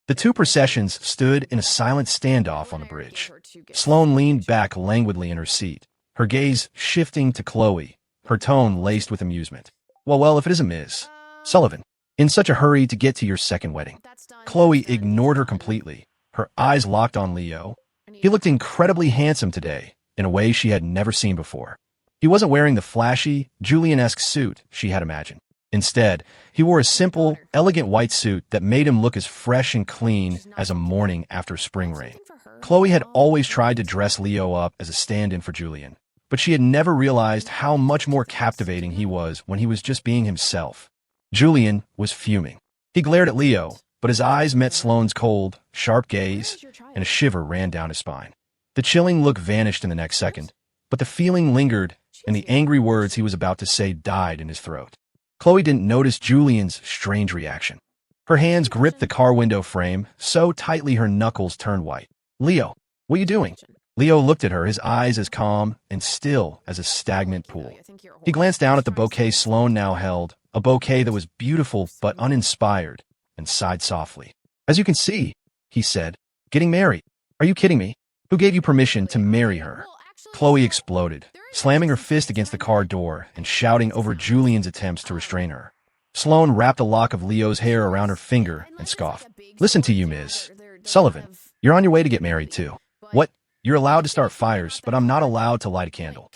The two processions stood in a silent standoff on the bridge. Sloane leaned back languidly in her seat, her gaze shifting to Chloe, her tone laced with amusement. Well, if it isn't Ms. Sullivan. In such a hurry to get to your second wedding. Chloe ignored her completely, her eyes locked on Leo. He looked incredibly handsome today, in a way she had never seen before. He wasn't wearing the flashy, Julian-esque suit she had imagined. Instead, he wore a simple, elegant white suit that made him look as fresh and clean as a morning after spring rain. Chloe had always tried to dress Leo up as a stand-in for Julian, but she had never realized how much more captivating he was when he was just being himself. Julian was fuming. He glared at Leo, but his eyes met Sloane's cold, sharp gaze, and a shiver ran down his spine. The chilling look vanished in the next second, but the feeling lingered, and the angry words he was about to say died in his throat. Chloe didn't notice Julian's strange reaction. Her hands gripped the car window frame so tightly her knuckles turned white. Leo, what are you doing? Leo looked at her, his eyes as calm and still as a stagnant pool. He glanced down at the bouquet Sloane now held, a bouquet that was beautiful but uninspired, and sighed softly. As you can see, he said, getting married. Are you kidding me? Who gave you permission to marry her? Chloe exploded, slamming her fist against the car door and shouting over Julian's attempts to restrain her. Sloane wrapped a lock of Leo's hair around her finger and scoffed. Listen to you, Ms. Sullivan. You're on your way to get married, too. What? You're allowed to start fires, but I'm not allowed to light a candle.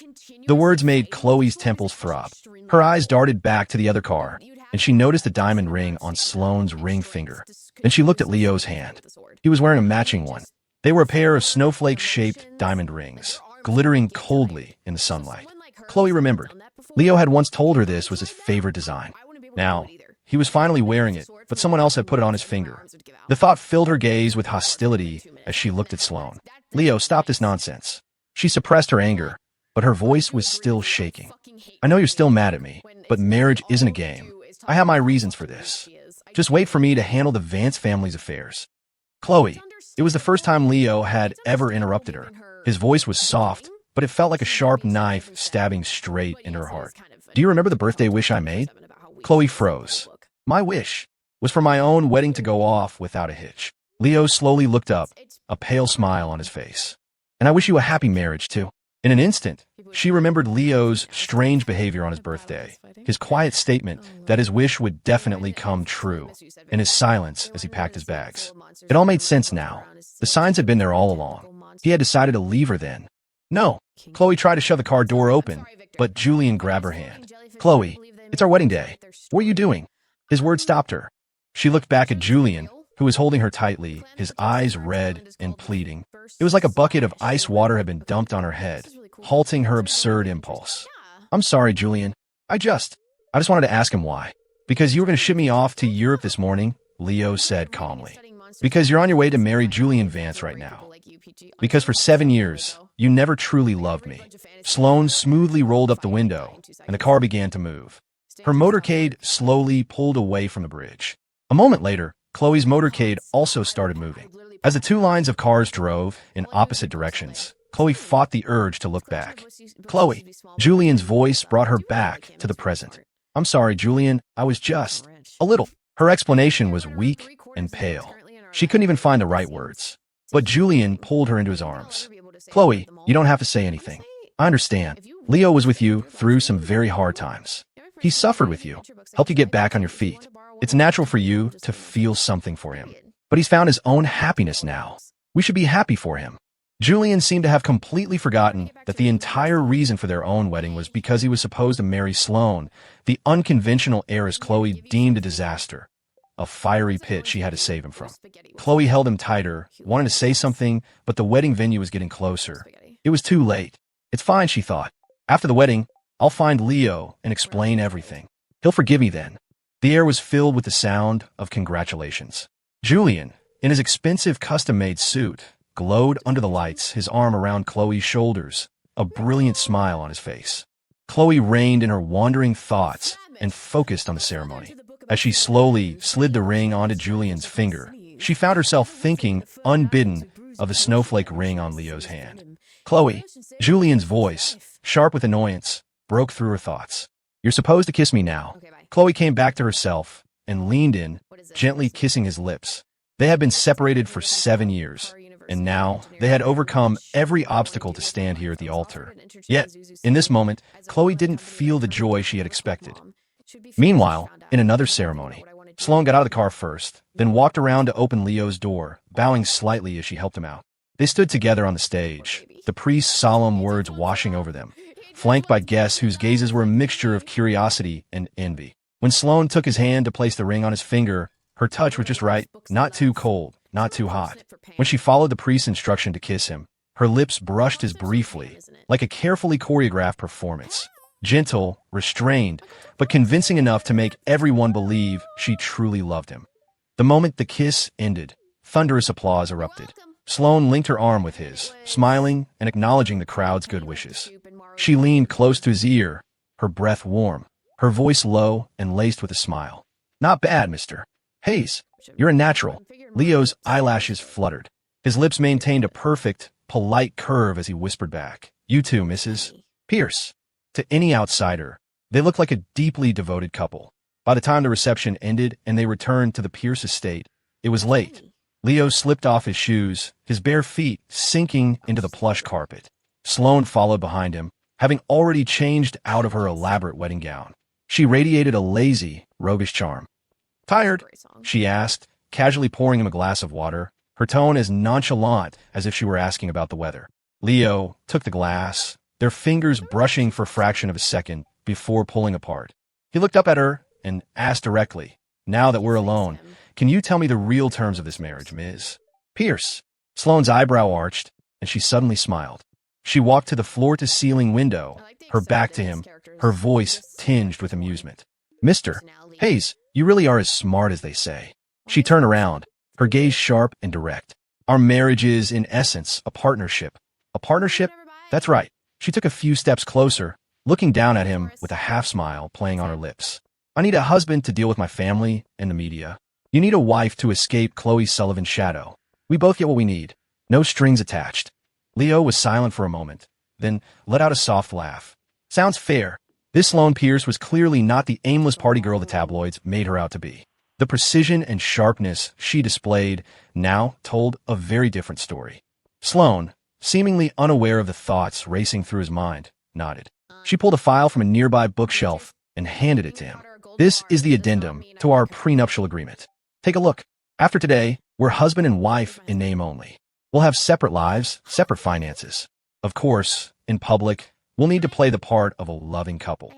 The words made Chloe's temples throb. Her eyes darted back to the other car, and she noticed the diamond ring on Sloane's ring finger. Then she looked at Leo's hand. He was wearing a matching one. They were a pair of snowflake-shaped diamond rings, glittering coldly in the sunlight. Chloe remembered. Leo had once told her this was his favorite design. Now, he was finally wearing it, but someone else had put it on his finger. The thought filled her gaze with hostility as she looked at Sloane. Leo, stop this nonsense. She suppressed her anger, but her voice was still shaking. I know you're still mad at me, but marriage isn't a game. I have my reasons for this. Just wait for me to handle the Vance family's affairs. Chloe, it was the first time Leo had ever interrupted her. His voice was soft, but it felt like a sharp knife stabbing straight into her heart. Do you remember the birthday wish I made? Chloe froze. My wish was for my own wedding to go off without a hitch. Leo slowly looked up, a pale smile on his face. And I wish you a happy marriage, too. In an instant, she remembered Leo's strange behavior on his birthday, his quiet statement that his wish would definitely come true, and his silence as he packed his bags. It all made sense now. The signs had been there all along. He had decided to leave her then. No. Chloe tried to shove the car door open, but Julian grabbed her hand. Chloe, it's our wedding day. What are you doing? His words stopped her. She looked back at Julian, who was holding her tightly, his eyes red and pleading. It was like a bucket of ice water had been dumped on her head, halting her absurd impulse. I'm sorry, Julian. I just wanted to ask him why. Because you were going to ship me off to Europe this morning, Leo said calmly. Because you're on your way to marry Julian Vance right now. Because for 7 years, you never truly loved me. Sloane smoothly rolled up the window, and the car began to move. Her motorcade slowly pulled away from the bridge. A moment later, Chloe's motorcade also started moving. As the two lines of cars drove in opposite directions, Chloe fought the urge to look back. Chloe, Julian's voice brought her back to the present. I'm sorry, Julian, I was just a little. Her explanation was weak and pale. She couldn't even find the right words. But Julian pulled her into his arms. Chloe, you don't have to say anything. I understand. Leo was with you through some very hard times. He suffered with you, helped you get back on your feet. It's natural for you to feel something for him. But he's found his own happiness now. We should be happy for him. Julian seemed to have completely forgotten that the entire reason for their own wedding was because he was supposed to marry Sloane, the unconventional heiress Chloe deemed a disaster, a fiery pit she had to save him from. Chloe held him tighter, wanted to say something, but the wedding venue was getting closer. It was too late. It's fine, she thought. After the wedding, I'll find Leo and explain everything. He'll forgive me then. The air was filled with the sound of congratulations. Julian, in his expensive custom-made suit, glowed under the lights, his arm around Chloe's shoulders, a brilliant smile on his face. Chloe reined in her wandering thoughts and focused on the ceremony. As she slowly slid the ring onto Julian's finger, she found herself thinking, unbidden, of the snowflake ring on Leo's hand. Chloe, Julian's voice, sharp with annoyance, broke through her thoughts. You're supposed to kiss me now. Chloe came back to herself and leaned in, gently kissing his lips. They had been separated for 7 years, and now they had overcome every obstacle to stand here at the altar. Yet, in this moment, Chloe didn't feel the joy she had expected. Meanwhile, in another ceremony, Sloane got out of the car first, then walked around to open Leo's door, bowing slightly as she helped him out. They stood together on the stage, the priest's solemn words washing over them, flanked by guests whose gazes were a mixture of curiosity and envy. When Sloane took his hand to place the ring on his finger, her touch was just right, not too cold, not too hot. When she followed the priest's instruction to kiss him, her lips brushed as briefly, like a carefully choreographed performance. Gentle, restrained, but convincing enough to make everyone believe she truly loved him. The moment the kiss ended, thunderous applause erupted. Sloane linked her arm with his, smiling and acknowledging the crowd's good wishes. She leaned close to his ear, her breath warm, her voice low and laced with a smile. Not bad, Mr. Hayes. You're a natural. Leo's eyelashes fluttered. His lips maintained a perfect, polite curve as he whispered back. You too, Mrs. Pierce. To any outsider, they looked like a deeply devoted couple. By the time the reception ended and they returned to the Pierce estate, it was late. Leo slipped off his shoes, his bare feet sinking into the plush carpet. Sloane followed behind him, having already changed out of her elaborate wedding gown. She radiated a lazy, roguish charm. Tired? She asked, casually pouring him a glass of water, her tone as nonchalant as if she were asking about the weather. Leo took the glass, their fingers brushing for a fraction of a second before pulling apart. He looked up at her and asked directly, now that we're alone, can you tell me the real terms of this marriage, Ms. Pierce? Sloane's eyebrow arched, and she suddenly smiled. She walked to the floor-to-ceiling window, her back to him, her voice tinged with amusement. Mr. Hayes, you really are as smart as they say. She turned around, her gaze sharp and direct. Our marriage is, in essence, a partnership. A partnership? That's right. She took a few steps closer, looking down at him with a half-smile playing on her lips. I need a husband to deal with my family and the media. You need a wife to escape Chloe Sullivan's shadow. We both get what we need. No strings attached. Leo was silent for a moment, then let out a soft laugh. Sounds fair. This Sloane Pierce was clearly not the aimless party girl the tabloids made her out to be. The precision and sharpness she displayed now told a very different story. Sloane, seemingly unaware of the thoughts racing through his mind, nodded. She pulled a file from a nearby bookshelf and handed it to him. This is the addendum to our prenuptial agreement. Take a look. After today, we're husband and wife in name only. We'll have separate lives, separate finances. Of course, in public, we'll need to play the part of a loving couple.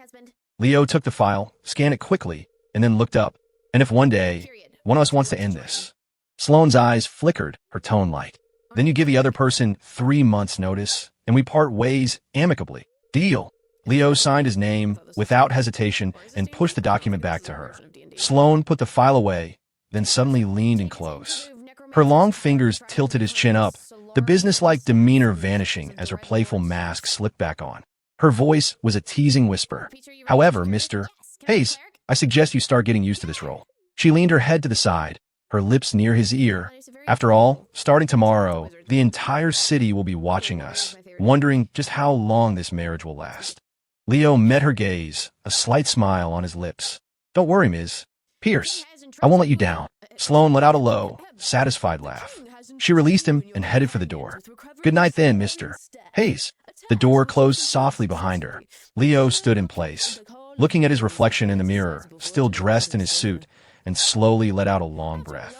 Leo took the file, scanned it quickly, and then looked up. And if one day, one of us wants to end this. Sloane's eyes flickered, her tone light. Then you give the other person 3 months' notice, and we part ways amicably. Deal. Leo signed his name without hesitation and pushed the document back to her. Sloane put the file away, then suddenly leaned in close. Her long fingers tilted his chin up, the businesslike demeanor vanishing as her playful mask slipped back on. Her voice was a teasing whisper. However, Mr. Hayes, I suggest you start getting used to this role. She leaned her head to the side, her lips near his ear. After all, starting tomorrow, the entire city will be watching us, wondering just how long this marriage will last. Leo met her gaze, a slight smile on his lips. Don't worry, Ms. Pierce. I won't let you down. Sloane let out a low, satisfied laugh. She released him and headed for the door. Good night then, Mr. Hayes. The door closed softly behind her. Leo stood in place, looking at his reflection in the mirror, still dressed in his suit, and slowly let out a long breath.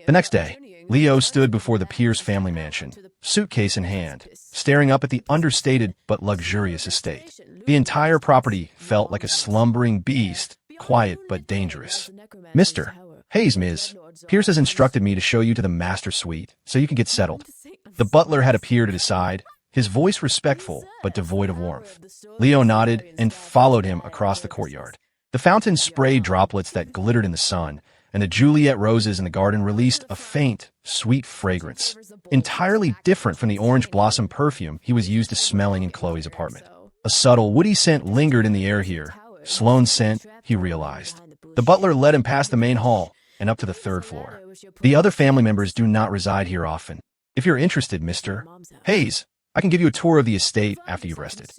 The next day, Leo stood before the Pierce family mansion, suitcase in hand, staring up at the understated but luxurious estate. The entire property felt like a slumbering beast, quiet but dangerous. Mr. Hayes, Ms. Pierce has instructed me to show you to the master suite, so you can get settled. The butler had appeared at his side, his voice respectful but devoid of warmth. Leo nodded and followed him across the courtyard. The fountain sprayed droplets that glittered in the sun, and the Juliet roses in the garden released a faint, sweet fragrance, entirely different from the orange blossom perfume he was used to smelling in Chloe's apartment. A subtle, woody scent lingered in the air here. Sloane's scent, he realized. The butler led him past the main hall and up to the third floor. The other family members do not reside here often. If you're interested, Mr. Hayes, I can give you a tour of the estate after you've rested.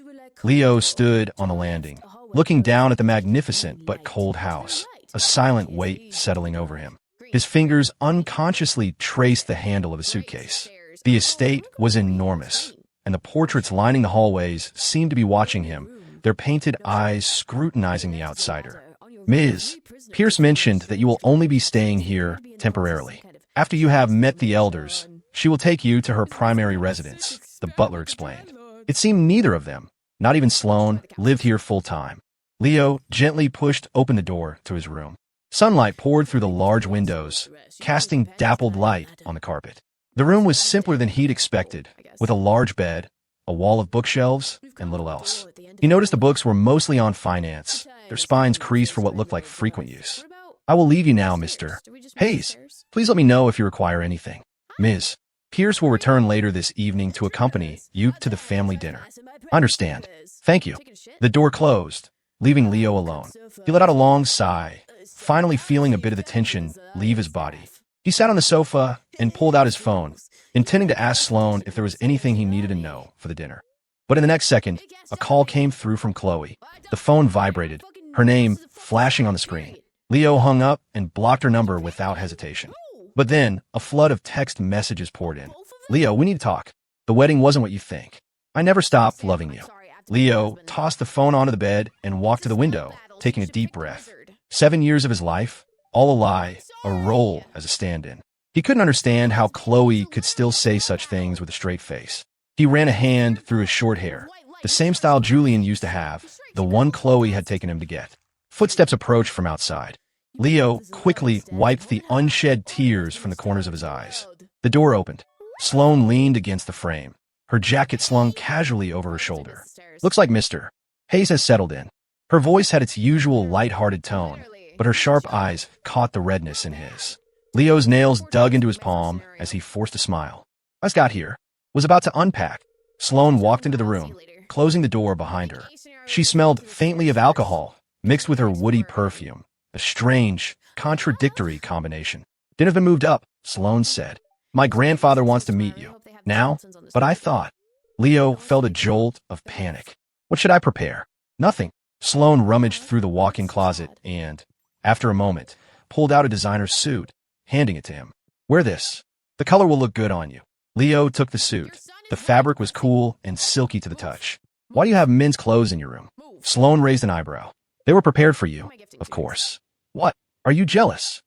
Leo stood on the landing, looking down at the magnificent but cold house, a silent weight settling over him. His fingers unconsciously traced the handle of a suitcase. The estate was enormous, and the portraits lining the hallways seemed to be watching him, their painted eyes scrutinizing the outsider. Ms. Pierce mentioned that you will only be staying here temporarily. After you have met the elders, she will take you to her primary residence, the butler explained. It seemed neither of them, not even Sloane, lived here full-time. Leo gently pushed open the door to his room. Sunlight poured through the large windows, casting dappled light on the carpet. The room was simpler than he'd expected, with a large bed, a wall of bookshelves, and little else. He noticed the books were mostly on finance, their spines creased for what looked like frequent use. I will leave you now, Mr. Hayes. Please let me know if you require anything. Ms. Pierce will return later this evening to accompany you to the family dinner. Understand. Thank you. The door closed, leaving Leo alone. He let out a long sigh, finally feeling a bit of the tension leave his body. He sat on the sofa and pulled out his phone, intending to ask Sloane if there was anything he needed to know for the dinner. But in the next second, a call came through from Chloe. The phone vibrated, her name flashing on the screen. Leo hung up and blocked her number without hesitation. But then, a flood of text messages poured in. Leo, we need to talk. The wedding wasn't what you think. I never stopped loving you. Leo tossed the phone onto the bed and walked to the window, taking a deep breath. 7 years of his life, all a lie, a role as a stand-in. He couldn't understand how Chloe could still say such things with a straight face. He ran a hand through his short hair, the same style Julian used to have, the one Chloe had taken him to get. Footsteps approached from outside. Leo quickly wiped the unshed tears from the corners of his eyes. The door opened. Sloane leaned against the frame, her jacket slung casually over her shoulder. Looks like Mr. Hayes has settled in. Her voice had its usual light-hearted tone, but her sharp eyes caught the redness in his. Leo's nails dug into his palm as he forced a smile. I just got here. Was about to unpack. Sloane walked into the room, closing the door behind her. She smelled faintly of alcohol, mixed with her woody perfume. A strange, contradictory combination. Dinner's been moved up, Sloane said. My grandfather wants to meet you. Now? But I thought. Leo felt a jolt of panic. What should I prepare? Nothing. Sloane rummaged through the walk-in closet and, after a moment, pulled out a designer suit, handing it to him. Wear this. The color will look good on you. Leo took the suit. The fabric was cool and silky to the touch. Why do you have men's clothes in your room? Sloane raised an eyebrow. They were prepared for you, of course. What? Are you jealous?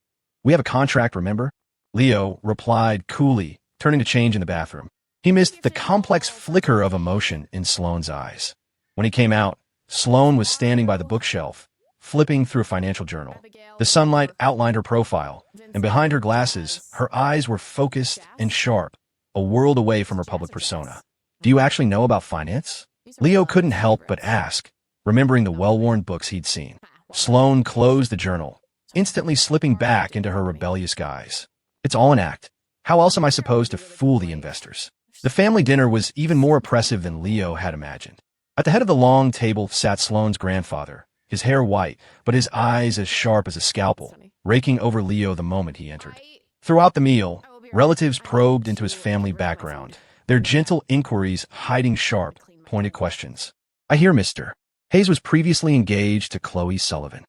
We have a contract, remember? Leo replied coolly, turning to change in the bathroom. He missed the complex flicker of emotion in Sloane's eyes. When he came out, Sloane was standing by the bookshelf, flipping through a financial journal. The sunlight outlined her profile, and behind her glasses, her eyes were focused and sharp, a world away from her public persona. Do you actually know about finance? Leo couldn't help but ask, remembering the well-worn books he'd seen. Sloane closed the journal, instantly slipping back into her rebellious guise. It's all an act. How else am I supposed to fool the investors? The family dinner was even more oppressive than Leo had imagined. At the head of the long table sat Sloane's grandfather, his hair white, but his eyes as sharp as a scalpel, raking over Leo the moment he entered. Throughout the meal, relatives probed into his family background, their gentle inquiries hiding sharp, pointed questions. I hear Mr. Hayes was previously engaged to Chloe Sullivan.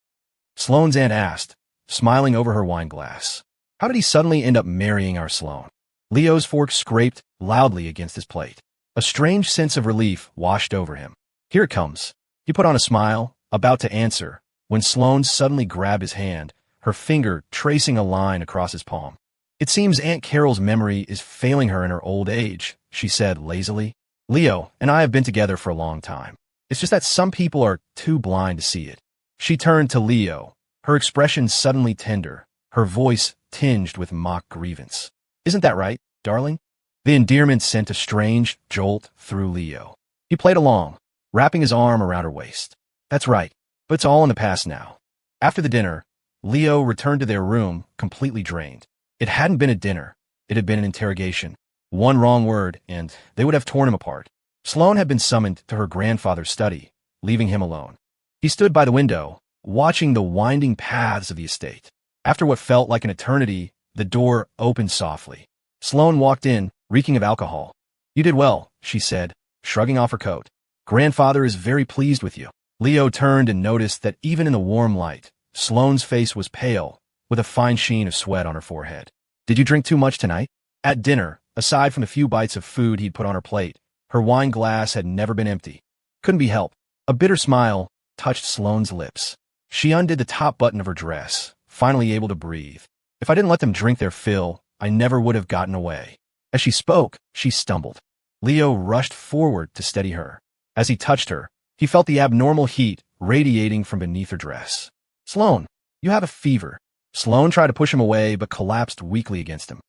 Sloane's aunt asked, smiling over her wine glass. How did he suddenly end up marrying our Sloane? Leo's fork scraped loudly against his plate. A strange sense of relief washed over him. Here it comes. He put on a smile, about to answer, when Sloane suddenly grabbed his hand, her finger tracing a line across his palm. It seems Aunt Carol's memory is failing her in her old age, she said lazily. Leo and I have been together for a long time. It's just that some people are too blind to see it. She turned to Leo, her expression suddenly tender, her voice tinged with mock grievance. Isn't that right, darling? The endearment sent a strange jolt through Leo. He played along, wrapping his arm around her waist. That's right, but it's all in the past now. After the dinner, Leo returned to their room, completely drained. It hadn't been a dinner. It had been an interrogation. One wrong word, and they would have torn him apart. Sloane had been summoned to her grandfather's study, leaving him alone. He stood by the window, watching the winding paths of the estate. After what felt like an eternity, the door opened softly. Sloane walked in, reeking of alcohol. You did well, she said, shrugging off her coat. Grandfather is very pleased with you. Leo turned and noticed that even in the warm light, Sloane's face was pale, with a fine sheen of sweat on her forehead. Did you drink too much tonight? At dinner, aside from the few bites of food he'd put on her plate, her wine glass had never been empty. Couldn't be helped. A bitter smile touched Sloane's lips. She undid the top button of her dress, finally able to breathe. If I didn't let them drink their fill, I never would have gotten away. As she spoke, she stumbled. Leo rushed forward to steady her. As he touched her, he felt the abnormal heat radiating from beneath her dress. Sloane, you have a fever. Sloane tried to push him away but collapsed weakly against him.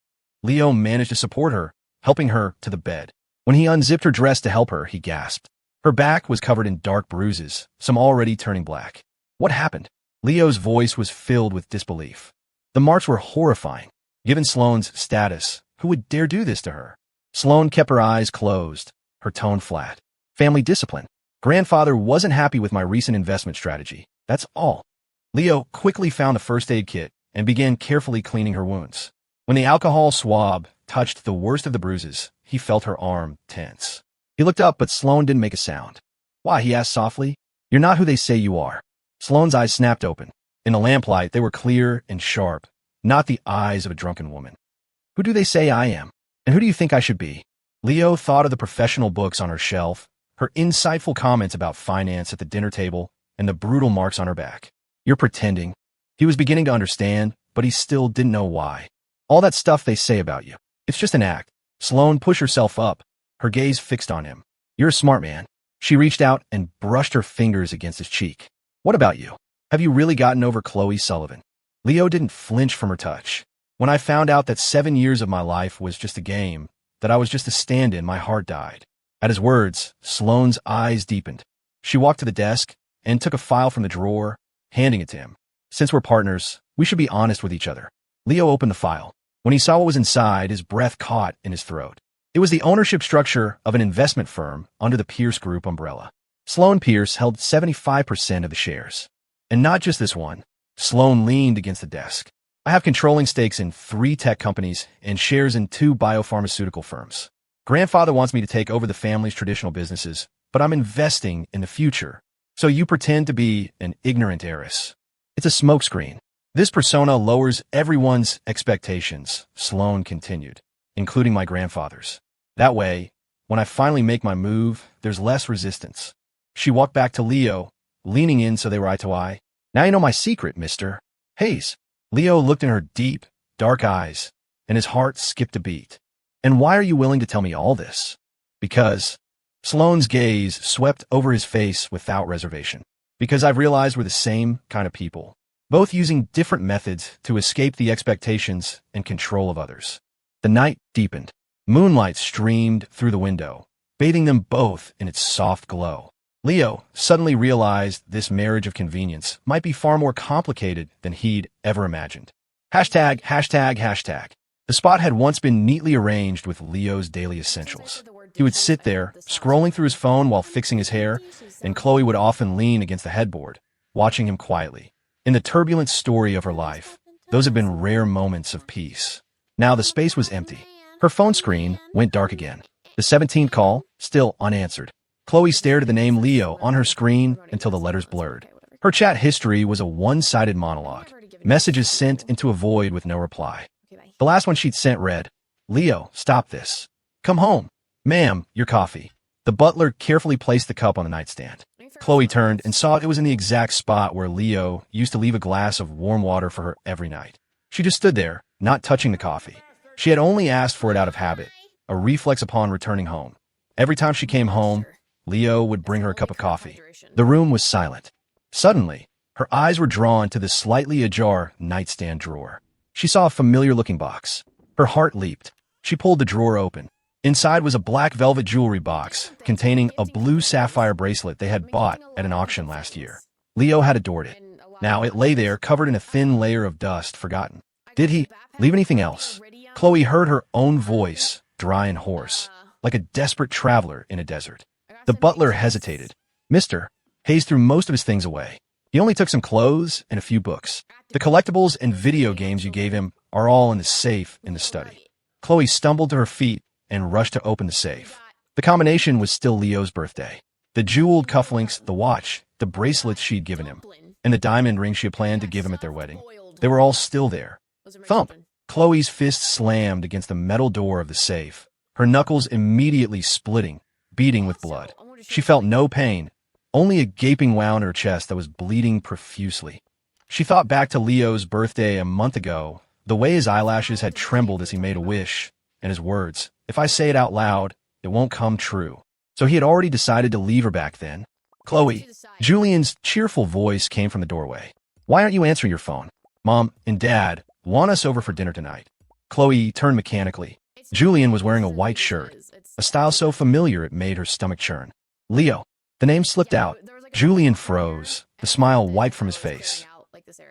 Leo managed to support her, helping her to the bed. When he unzipped her dress to help her, he gasped. Her back was covered in dark bruises, some already turning black. What happened? Leo's voice was filled with disbelief. The marks were horrifying. Given Sloane's status, who would dare do this to her? Sloane kept her eyes closed, her tone flat. Family discipline. Grandfather wasn't happy with my recent investment strategy. That's all. Leo quickly found a first aid kit and began carefully cleaning her wounds. When the alcohol swab touched the worst of the bruises, he felt her arm tense. He looked up, but Sloane didn't make a sound. Why, he asked softly. You're not who they say you are. Sloane's eyes snapped open. In the lamplight, they were clear and sharp, not the eyes of a drunken woman. Who do they say I am? And who do you think I should be? Leo thought of the professional books on her shelf, her insightful comments about finance at the dinner table, and the brutal marks on her back. You're pretending. He was beginning to understand, but he still didn't know why. All that stuff they say about you. It's just an act. Sloane pushed herself up, her gaze fixed on him. You're a smart man. She reached out and brushed her fingers against his cheek. What about you? Have you really gotten over Chloe Sullivan? Leo didn't flinch from her touch. When I found out that 7 years of my life was just a game, that I was just a stand-in, my heart died. At his words, Sloane's eyes deepened. She walked to the desk and took a file from the drawer, handing it to him. Since we're partners, we should be honest with each other. Leo opened the file. When he saw what was inside, his breath caught in his throat. It was the ownership structure of an investment firm under the Pierce Group umbrella. Sloane Pierce held 75% of the shares. And not just this one. Sloane leaned against the desk. I have controlling stakes in 3 tech companies and shares in 2 biopharmaceutical firms. Grandfather wants me to take over the family's traditional businesses, but I'm investing in the future. So you pretend to be an ignorant heiress. It's a smokescreen. This persona lowers everyone's expectations, Sloane continued, including my grandfather's. That way, when I finally make my move, there's less resistance. She walked back to Leo, leaning in so they were eye to eye. Now you know my secret, Mr. Hayes. Leo looked in her deep, dark eyes, and his heart skipped a beat. And why are you willing to tell me all this? Because Sloane's gaze swept over his face without reservation. Because I've realized we're the same kind of people, both using different methods to escape the expectations and control of others. The night deepened. Moonlight streamed through the window, bathing them both in its soft glow. Leo suddenly realized this marriage of convenience might be far more complicated than he'd ever imagined. Hashtag. The spot had once been neatly arranged with Leo's daily essentials. He would sit there, scrolling through his phone while fixing his hair, and Chloe would often lean against the headboard, watching him quietly. In the turbulent story of her life, those had been rare moments of peace. Now the space was empty. Her phone screen went dark again. The 17th call, still unanswered. Chloe stared at the name Leo on her screen until the letters blurred. Her chat history was a one-sided monologue. Messages sent into a void with no reply. The last one she'd sent read, "Leo, stop this. Come home. Ma'am, your coffee." The butler carefully placed the cup on the nightstand. Chloe turned and saw it was in the exact spot where Leo used to leave a glass of warm water for her every night. She just stood there, not touching the coffee. She had only asked for it out of habit, a reflex upon returning home. Every time she came home, Leo would bring her a cup of coffee. The room was silent. Suddenly, her eyes were drawn to the slightly ajar nightstand drawer. She saw a familiar-looking box. Her heart leaped. She pulled the drawer open. Inside was a black velvet jewelry box containing a blue sapphire bracelet they had bought at an auction last year. Leo had adored it. Now it lay there covered in a thin layer of dust, forgotten. Did he leave anything else? Chloe heard her own voice, dry and hoarse, like a desperate traveler in a desert. The butler hesitated. Mr. Hayes threw most of his things away. He only took some clothes and a few books. The collectibles and video games you gave him are all in the safe in the study. Chloe stumbled to her feet and rushed to open the safe. The combination was still Leo's birthday. The jeweled cufflinks, the watch, the bracelets she'd given him, and the diamond ring she had planned to give him at their wedding. They were all still there. Thump! Chloe's fist slammed against the metal door of the safe, her knuckles immediately splitting, beating with blood. She felt no pain, only a gaping wound in her chest that was bleeding profusely. She thought back to Leo's birthday a month ago, the way his eyelashes had trembled as he made a wish, and his words, "If I say it out loud, it won't come true." So he had already decided to leave her back then. "Chloe," Julian's cheerful voice came from the doorway. "Why aren't you answering your phone? Mom and Dad want us over for dinner tonight." Chloe turned mechanically. Julian was wearing a white shirt, a style so familiar it made her stomach churn. "Leo." The name slipped out. Julian froze, the smile wiped from his face.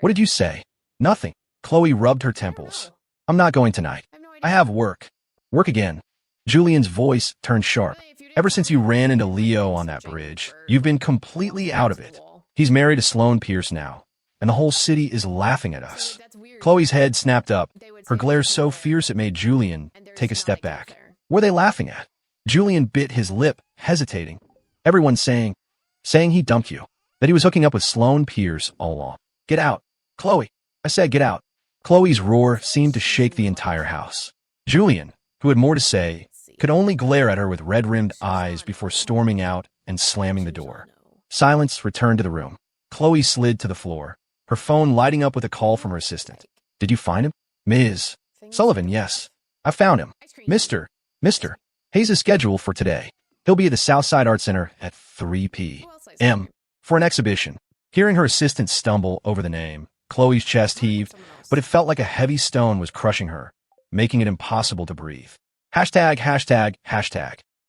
"What did you say?" "Nothing." Chloe rubbed her temples. "I'm not going tonight. I have work." "Work again." Julian's voice turned sharp. "Ever since you ran into Leo on that bridge, you've been completely out of it. He's married to Sloane Pierce now, and the whole city is laughing at us." Chloe's head snapped up, her glare so fierce it made Julian take a step back. "What are they laughing at?" Julian bit his lip, hesitating. "Everyone's saying he dumped you, that he was hooking up with Sloane Pierce all along." "Get out." "Chloe, I said get out." Chloe's roar seemed to shake the entire house. Julian, who had more to say, could only glare at her with red-rimmed eyes before storming out and slamming the door. Silence returned to the room. Chloe slid to the floor, her phone lighting up with a call from her assistant. "Did you find him?" "Ms. Sullivan, yes. I found him. Mr. Hayes' schedule for today. He'll be at the Southside Art Center at 3 p.m. for an exhibition." Hearing her assistant stumble over the name, Chloe's chest heaved, but it felt like a heavy stone was crushing her, making it impossible to breathe. Hashtag.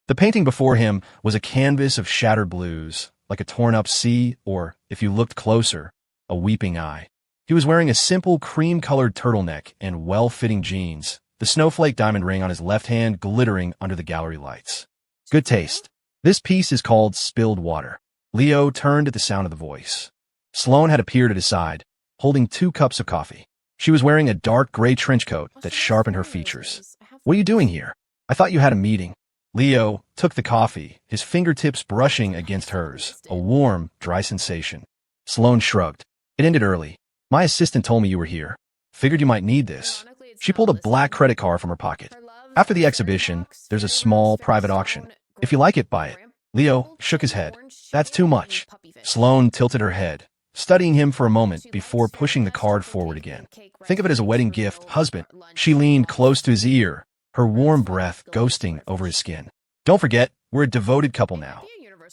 The painting before him was a canvas of shattered blues, like a torn-up sea, or, if you looked closer, a weeping eye. He was wearing a simple cream-colored turtleneck and well-fitting jeans, the snowflake diamond ring on his left hand glittering under the gallery lights. "Good taste. This piece is called Spilled Water." Leo turned at the sound of the voice. Sloane had appeared at his side, holding 2 cups of coffee. She was wearing a dark gray trench coat that sharpened her features. "What are you doing here? I thought you had a meeting." Leo took the coffee, his fingertips brushing against hers, a warm, dry sensation. Sloane shrugged. "It ended early. My assistant told me you were here. Figured you might need this." She pulled a black credit card from her pocket. "After the exhibition, there's a small private auction. If you like it, buy it." Leo shook his head. "That's too much." Sloane tilted her head, studying him for a moment before pushing the card forward again. "Think of it as a wedding gift, husband." She leaned close to his ear, her warm breath ghosting over his skin. "Don't forget, we're a devoted couple now."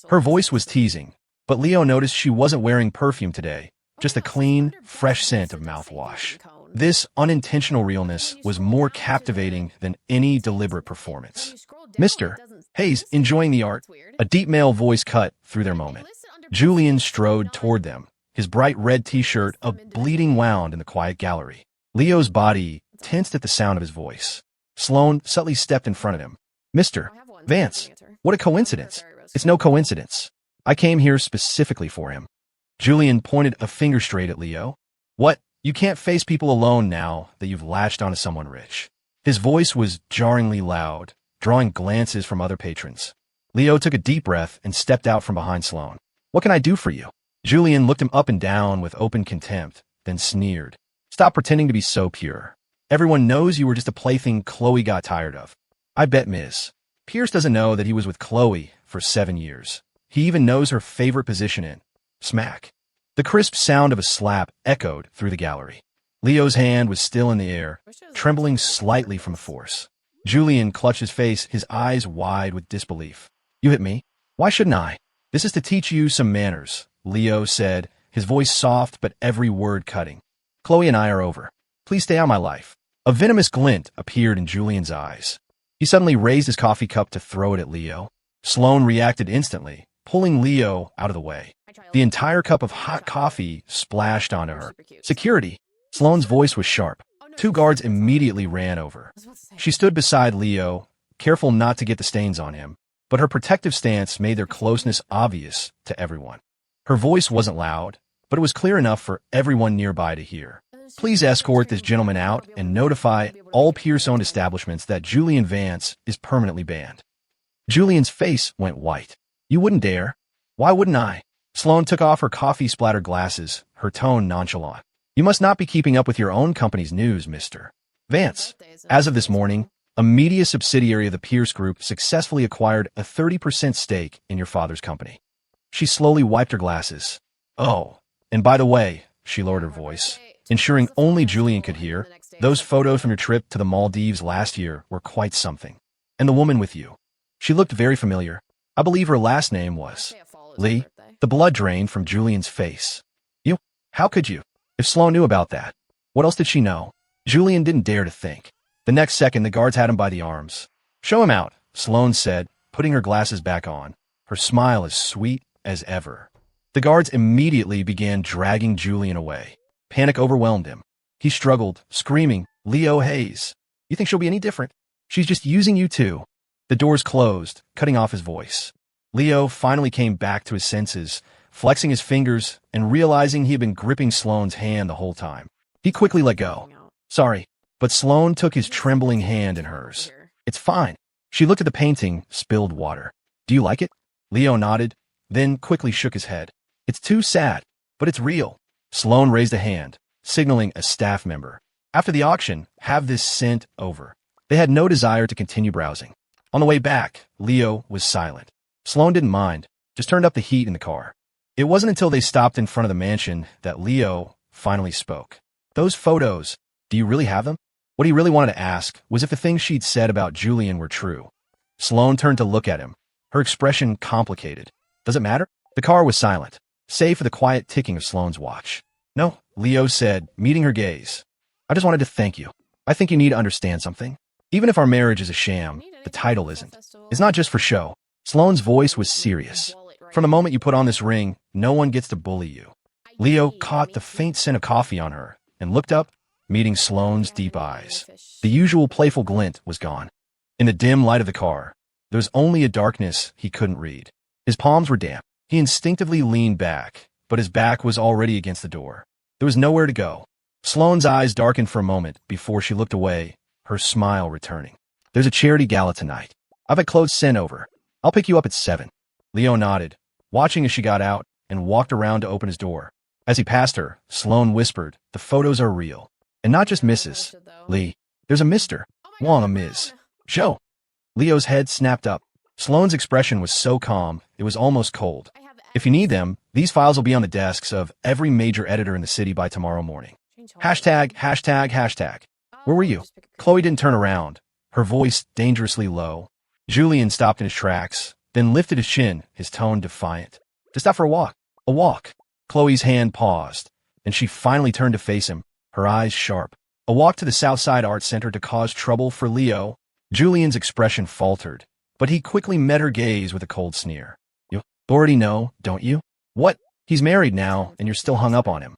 Her voice was teasing, but Leo noticed she wasn't wearing perfume today, just a clean, fresh scent of mouthwash. This unintentional realness was more captivating than any deliberate performance. "Mr. Hayes, enjoying the art?" A deep male voice cut through their moment. Julian strode toward them, his bright red t-shirt a bleeding wound in the quiet gallery. Leo's body tensed at the sound of his voice. Sloane subtly stepped in front of him. Mr. Vance, what a coincidence. It's no coincidence. I came here specifically for him. Julian pointed a finger straight at Leo. What? You can't face people alone now that you've latched onto someone rich. His voice was jarringly loud, drawing glances from other patrons. Leo took a deep breath and stepped out from behind Sloane. What can I do for you? Julian looked him up and down with open contempt, then sneered. Stop pretending to be so pure. Everyone knows you were just a plaything Chloe got tired of. I bet Ms. Pierce doesn't know that he was with Chloe for 7 years. He even knows her favorite position in. Smack. The crisp sound of a slap echoed through the gallery. Leo's hand was still in the air, trembling slightly from the force. Julian clutched his face, his eyes wide with disbelief. You hit me? Why shouldn't I? This is to teach you some manners, Leo said, his voice soft but every word cutting. Chloe and I are over. Please stay out of my life. A venomous glint appeared in Julian's eyes. He suddenly raised his coffee cup to throw it at Leo. Sloane reacted instantly, pulling Leo out of the way. The entire cup of hot coffee splashed onto her. Security. Sloane's voice was sharp. 2 guards immediately ran over. She stood beside Leo, careful not to get the stains on him, but her protective stance made their closeness obvious to everyone. Her voice wasn't loud, but it was clear enough for everyone nearby to hear. Please escort this gentleman out and notify all Pierce-owned establishments that Julian Vance is permanently banned. Julian's face went white. You wouldn't dare. Why wouldn't I? Sloane took off her coffee-splattered glasses, her tone nonchalant. You must not be keeping up with your own company's news, Mr. Vance. As of this morning, a media subsidiary of the Pierce Group successfully acquired a 30% stake in your father's company. She slowly wiped her glasses. Oh, and by the way, she lowered her voice, ensuring only Julian could hear, those photos from your trip to the Maldives last year were quite something. And the woman with you. She looked very familiar. I believe her last name was Lee. The blood drained from Julian's face. You? How could you? If Sloane knew about that, what else did she know? Julian didn't dare to think. The next second, the guards had him by the arms. Show him out, Sloane said, putting her glasses back on, her smile as sweet as ever. The guards immediately began dragging Julian away. Panic overwhelmed him. He struggled, screaming, Leo Hayes. You think she'll be any different? She's just using you too. The doors closed, cutting off his voice. Leo finally came back to his senses, flexing his fingers and realizing he had been gripping Sloane's hand the whole time. He quickly let go. Sorry, but Sloane took his trembling hand in hers. It's fine. She looked at the painting, spilled water. Do you like it? Leo nodded, then quickly shook his head. It's too sad, but it's real. Sloane raised a hand, signaling a staff member. After the auction, have this sent over. They had no desire to continue browsing. On the way back, Leo was silent. Sloane didn't mind, just turned up the heat in the car. It wasn't until they stopped in front of the mansion that Leo finally spoke. Those photos, do you really have them? What he really wanted to ask was if the things she'd said about Julian were true. Sloane turned to look at him, her expression complicated. Does it matter? The car was silent, save for the quiet ticking of Sloane's watch. No, Leo said, meeting her gaze. I just wanted to thank you. I think you need to understand something. Even if our marriage is a sham, the title isn't. It's not just for show. Sloane's voice was serious. From the moment you put on this ring, no one gets to bully you. Leo caught the faint scent of coffee on her and looked up, meeting Sloane's deep eyes. The usual playful glint was gone. In the dim light of the car, there was only a darkness he couldn't read. His palms were damp. He instinctively leaned back, but his back was already against the door. There was nowhere to go. Sloane's eyes darkened for a moment before she looked away, her smile returning. There's a charity gala tonight. I've had clothes sent over. I'll pick you up at 7. Leo nodded, watching as she got out and walked around to open his door. As he passed her, Sloane whispered, the photos are real. And not just Mrs. Lee. There's a Mr. Wong, a Ms. Joe. Leo's head snapped up. Sloane's expression was so calm, it was almost cold. If you need them, these files will be on the desks of every major editor in the city by tomorrow morning. Hashtag, hashtag, hashtag. Where were you? Chloe didn't turn around, her voice dangerously low. Julian stopped in his tracks, then lifted his chin, his tone defiant. Just out for a walk. A walk. Chloe's hand paused, and she finally turned to face him, her eyes sharp. A walk to the Southside Art Center to cause trouble for Leo. Julian's expression faltered, but he quickly met her gaze with a cold sneer. You already know, don't you? What? He's married now, and you're still hung up on him.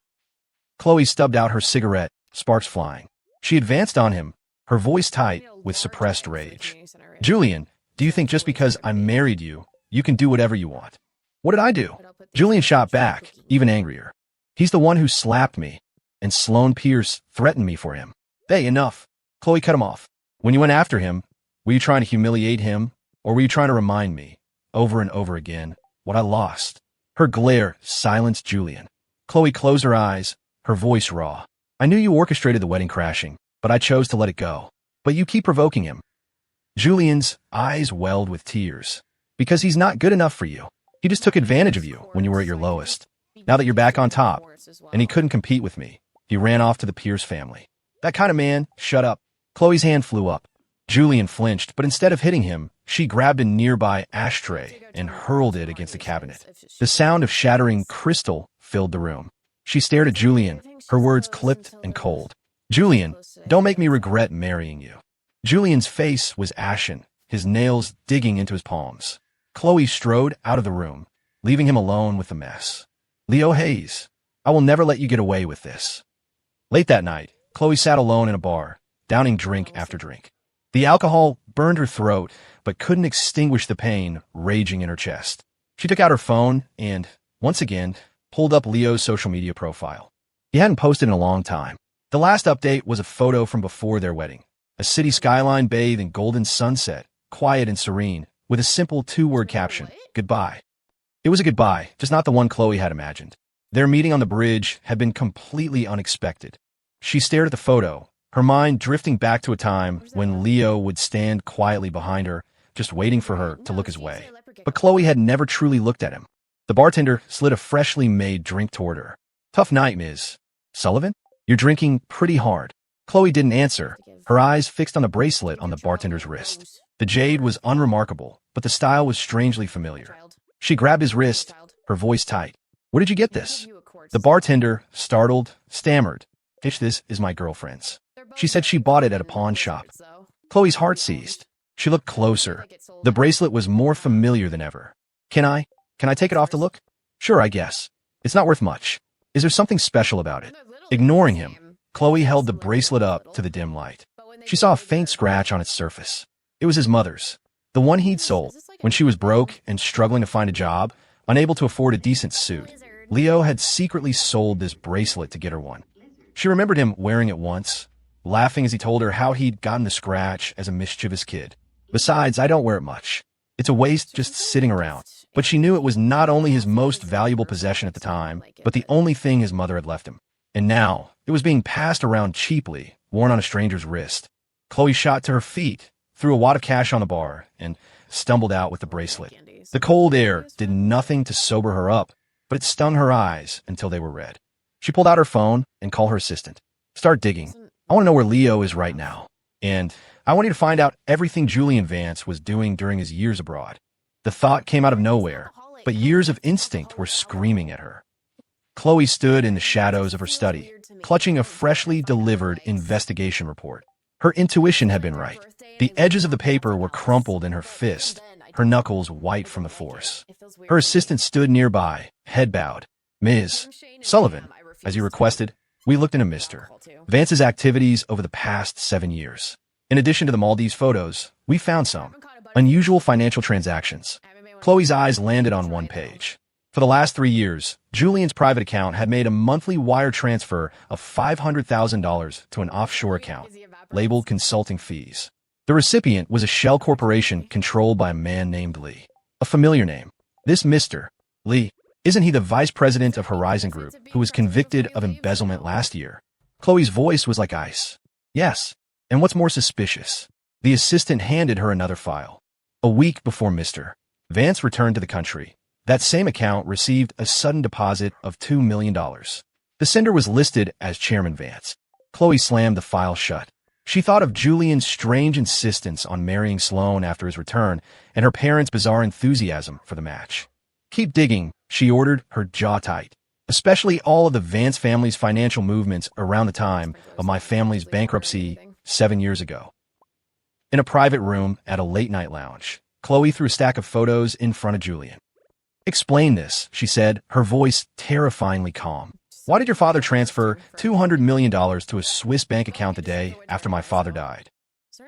Chloe stubbed out her cigarette, sparks flying. She advanced on him, her voice tight with suppressed rage. Julian, do you think just because I married you, you can do whatever you want? What did I do? Julian shot back, even angrier. He's the one who slapped me, and Sloane Pierce threatened me for him. Hey, enough. Chloe cut him off. When you went after him, were you trying to humiliate him, or were you trying to remind me, over and over again, what I lost? Her glare silenced Julian. Chloe closed her eyes, her voice raw. I knew you orchestrated the wedding crashing, but I chose to let it go. But you keep provoking him. Julian's eyes welled with tears. Because he's not good enough for you. He just took advantage of you when you were at your lowest. Now that you're back on top, and he couldn't compete with me, he ran off to the Pierce family. That kind of man, shut up. Chloe's hand flew up. Julian flinched, but instead of hitting him, she grabbed a nearby ashtray and hurled it against the cabinet. The sound of shattering crystal filled the room. She stared at Julian, her words clipped and cold. Julian, don't make me regret marrying you. Julian's face was ashen, his nails digging into his palms. Chloe strode out of the room, leaving him alone with the mess. Leo Hayes, I will never let you get away with this. Late that night, Chloe sat alone in a bar, downing drink after drink. The alcohol burned her throat, but couldn't extinguish the pain raging in her chest. She took out her phone and, once again, pulled up Leo's social media profile. He hadn't posted in a long time. The last update was a photo from before their wedding. A city skyline bathed in golden sunset, quiet and serene, with a simple two-word caption, goodbye. It was a goodbye, just not the one Chloe had imagined. Their meeting on the bridge had been completely unexpected. She stared at the photo, her mind drifting back to a time when Leo would stand quietly behind her, just waiting for her to look his way. But Chloe had never truly looked at him. The bartender slid a freshly made drink toward her. Tough night, Ms. Sullivan? You're drinking pretty hard. Chloe didn't answer, her eyes fixed on the bracelet on the bartender's wrist. The jade was unremarkable, but the style was strangely familiar. She grabbed his wrist, her voice tight. Where did you get this? The bartender, startled, stammered. This is my girlfriend's. She said she bought it at a pawn shop. Chloe's heart seized. She looked closer. The bracelet was more familiar than ever. Can I take it off to look? Sure, I guess. It's not worth much. Is there something special about it? Ignoring him, Chloe held the bracelet up to the dim light. She saw a faint scratch on its surface. It was his mother's. The one he'd sold when she was broke and struggling to find a job, unable to afford a decent suit. Leo had secretly sold this bracelet to get her one. She remembered him wearing it once, laughing as he told her how he'd gotten the scratch as a mischievous kid. Besides, I don't wear it much. It's a waste just sitting around. But she knew it was not only his most valuable possession at the time, but the only thing his mother had left him. And now, it was being passed around cheaply, worn on a stranger's wrist. Chloe shot to her feet, threw a wad of cash on the bar, and stumbled out with the bracelet. The cold air did nothing to sober her up, but it stung her eyes until they were red. She pulled out her phone and called her assistant. Start digging. I want to know where Leo is right now. And I want you to find out everything Julian Vance was doing during his years abroad. The thought came out of nowhere, but years of instinct were screaming at her. Chloe stood in the shadows of her study, clutching a freshly delivered investigation report. Her intuition had been right. The edges of the paper were crumpled in her fist, her knuckles white from the force. Her assistant stood nearby, head bowed. Ms. Sullivan, as you requested, we looked into Mr. Vance's activities over the past 7 years. In addition to the Maldives photos, we found some unusual financial transactions. Chloe's eyes landed on one page. For the last 3 years, Julian's private account had made a monthly wire transfer of $500,000 to an offshore account, labeled consulting fees. The recipient was a shell corporation controlled by a man named Lee. A familiar name. This Mr. Lee, isn't he the vice president of Horizon Group who was convicted of embezzlement last year? Chloe's voice was like ice. Yes. And what's more suspicious? The assistant handed her another file. A week before Mr. Vance returned to the country, that same account received a sudden deposit of $2 million. The sender was listed as Chairman Vance. Chloe slammed the file shut. She thought of Julian's strange insistence on marrying Sloane after his return and her parents' bizarre enthusiasm for the match. Keep digging, she ordered, her jaw tight. Especially all of the Vance family's financial movements around the time of my family's bankruptcy 7 years ago. In a private room at a late-night lounge, Chloe threw a stack of photos in front of Julian. Explain this, she said, her voice terrifyingly calm. Why did your father transfer $200 million to a Swiss bank account the day after my father died?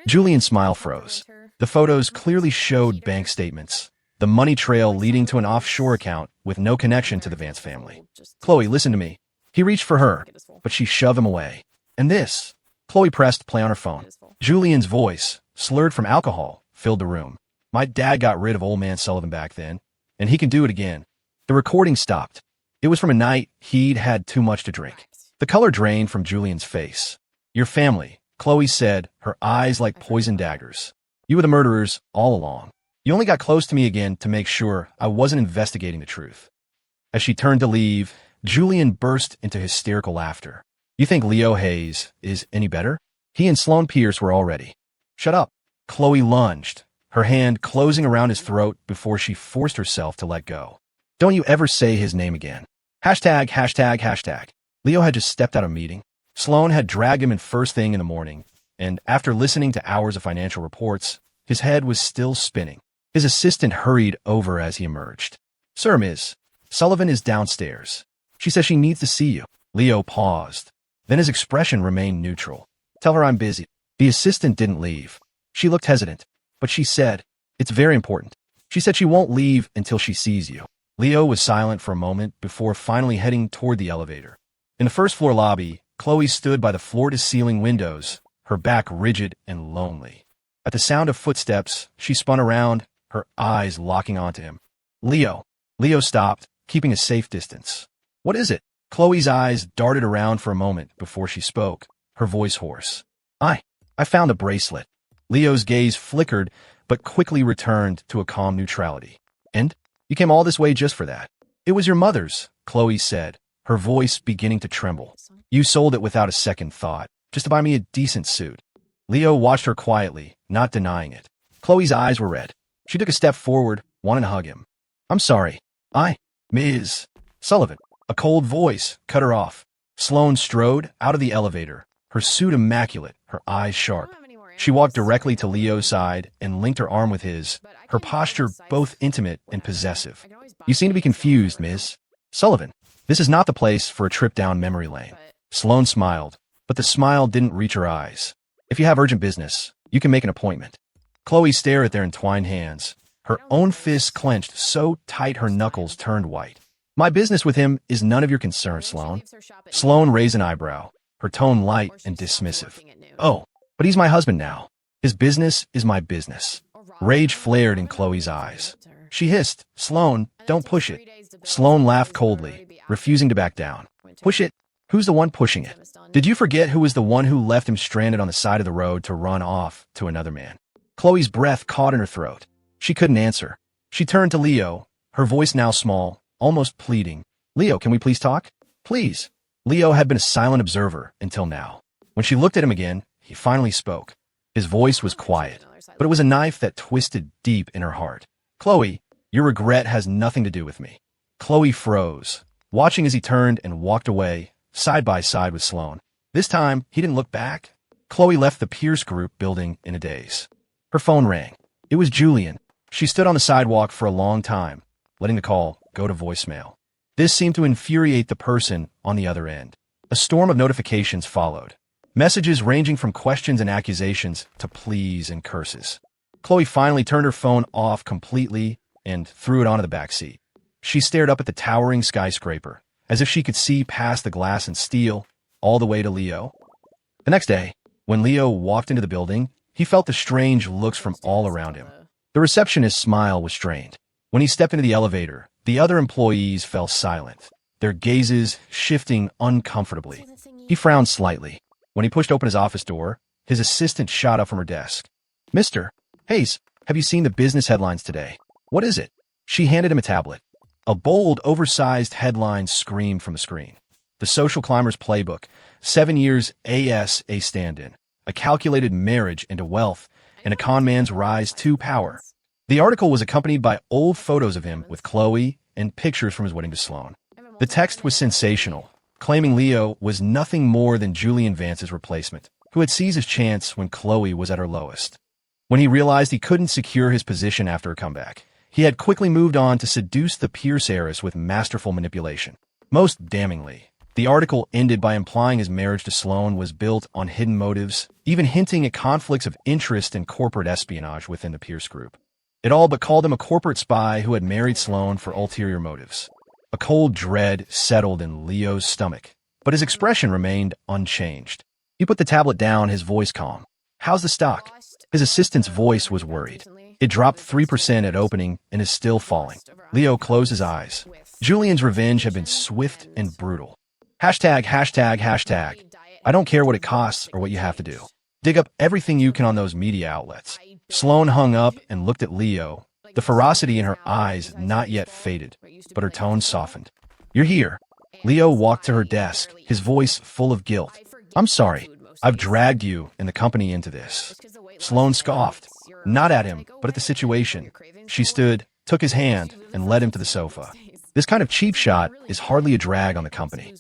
Julian's smile froze. The photos clearly showed bank statements, the money trail leading to an offshore account with no connection to the Vance family. Chloe, listen to me. He reached for her, but she shoved him away. And this? Chloe pressed play on her phone. Julian's voice, slurred from alcohol, filled the room. My dad got rid of old man Sullivan back then, and he can do it again. The recording stopped. It was from a night he'd had too much to drink. The color drained from Julian's face. Your family, Chloe said, her eyes like poisoned daggers. You were the murderers all along. You only got close to me again to make sure I wasn't investigating the truth. As she turned to leave, Julian burst into hysterical laughter. You think Leo Hayes is any better? He and Sloane Pierce were already. Shut up. Chloe lunged, her hand closing around his throat before she forced herself to let go. Don't you ever say his name again. Hashtag, hashtag, hashtag. Leo had just stepped out of a meeting. Sloane had dragged him in first thing in the morning, and after listening to hours of financial reports, his head was still spinning. His assistant hurried over as he emerged. Sir, Miss Sullivan is downstairs. She says she needs to see you. Leo paused. Then his expression remained neutral. Tell her I'm busy. The assistant didn't leave. She looked hesitant, but she said, it's very important. She said she won't leave until she sees you. Leo was silent for a moment before finally heading toward the elevator. In the first-floor lobby, Chloe stood by the floor-to-ceiling windows, her back rigid and lonely. At the sound of footsteps, she spun around, her eyes locking onto him. Leo. Leo stopped, keeping a safe distance. What is it? Chloe's eyes darted around for a moment before she spoke, her voice hoarse. I found a bracelet. Leo's gaze flickered, but quickly returned to a calm neutrality. And? You came all this way just for that. It was your mother's, Chloe said, her voice beginning to tremble. You sold it without a second thought, just to buy me a decent suit. Leo watched her quietly, not denying it. Chloe's eyes were red. She took a step forward, wanting to hug him. I'm sorry. Ms. Sullivan. A cold voice cut her off. Sloane strode out of the elevator, her suit immaculate, her eyes sharp. She walked directly to Leo's side and linked her arm with his, her posture both intimate and possessive. You seem to be confused, Ms. Sullivan. This is not the place for a trip down memory lane. Sloane smiled, but the smile didn't reach her eyes. If you have urgent business, you can make an appointment. Chloe stared at their entwined hands, her own fists clenched so tight her knuckles turned white. My business with him is none of your concern, Sloane. Sloane raised an eyebrow, her tone light and dismissive. Oh, but he's my husband now. His business is my business. Rage flared in Chloe's eyes. She hissed, Sloane, don't push it. Sloane laughed coldly, refusing to back down. Push it? Who's the one pushing it? Did you forget who was the one who left him stranded on the side of the road to run off to another man? Chloe's breath caught in her throat. She couldn't answer. She turned to Leo, her voice now small, almost pleading. Leo, can we please talk? Please. Leo had been a silent observer until now. When she looked at him again, he finally spoke. His voice was quiet, but it was a knife that twisted deep in her heart. Chloe, your regret has nothing to do with me. Chloe froze, watching as he turned and walked away, side by side with Sloane. This time, he didn't look back. Chloe left the Pierce Group building in a daze. Her phone rang. It was Julian. She stood on the sidewalk for a long time, letting the call go to voicemail. This seemed to infuriate the person on the other end. A storm of notifications followed. Messages ranging from questions and accusations to pleas and curses. Chloe finally turned her phone off completely and threw it onto the back seat. She stared up at the towering skyscraper, as if she could see past the glass and steel, all the way to Leo. The next day, when Leo walked into the building, he felt the strange looks from all around him. The receptionist's smile was strained. When he stepped into the elevator, the other employees fell silent, their gazes shifting uncomfortably. He frowned slightly. When he pushed open his office door, his assistant shot up from her desk. Mr. Hayes, have you seen the business headlines today? What is it? She handed him a tablet. A bold, oversized headline screamed from the screen. The Social Climber's Playbook, 7 years ASA stand-in, a calculated marriage into wealth, and a con man's rise to power. The article was accompanied by old photos of him with Chloe and pictures from his wedding to Sloane. The text was sensational, claiming Leo was nothing more than Julian Vance's replacement, who had seized his chance when Chloe was at her lowest. When he realized he couldn't secure his position after a comeback, he had quickly moved on to seduce the Pierce heiress with masterful manipulation. Most damningly, The article ended by implying his marriage to Sloane was built on hidden motives, even hinting at conflicts of interest and corporate espionage within the Pierce group. It all but called him a corporate spy who had married Sloane for ulterior motives. A cold dread settled in Leo's stomach, but his expression remained unchanged. He put the tablet down, his voice calm. "How's the stock?" His assistant's voice was worried. "It dropped 3% at opening and is still falling." Leo closed his eyes. Julian's revenge had been swift and brutal. Hashtag, hashtag, hashtag. I don't care what it costs or what you have to do. Dig up everything you can on those media outlets. Sloane hung up and looked at Leo, the ferocity in her eyes not yet faded, but her tone softened. "You're here." Leo walked to her desk, his voice full of guilt. "I'm sorry. I've dragged you and the company into this." Sloane scoffed, not at him, but at the situation. She stood, took his hand, and led him to the sofa. This kind of cheap shot is hardly a drag on the company.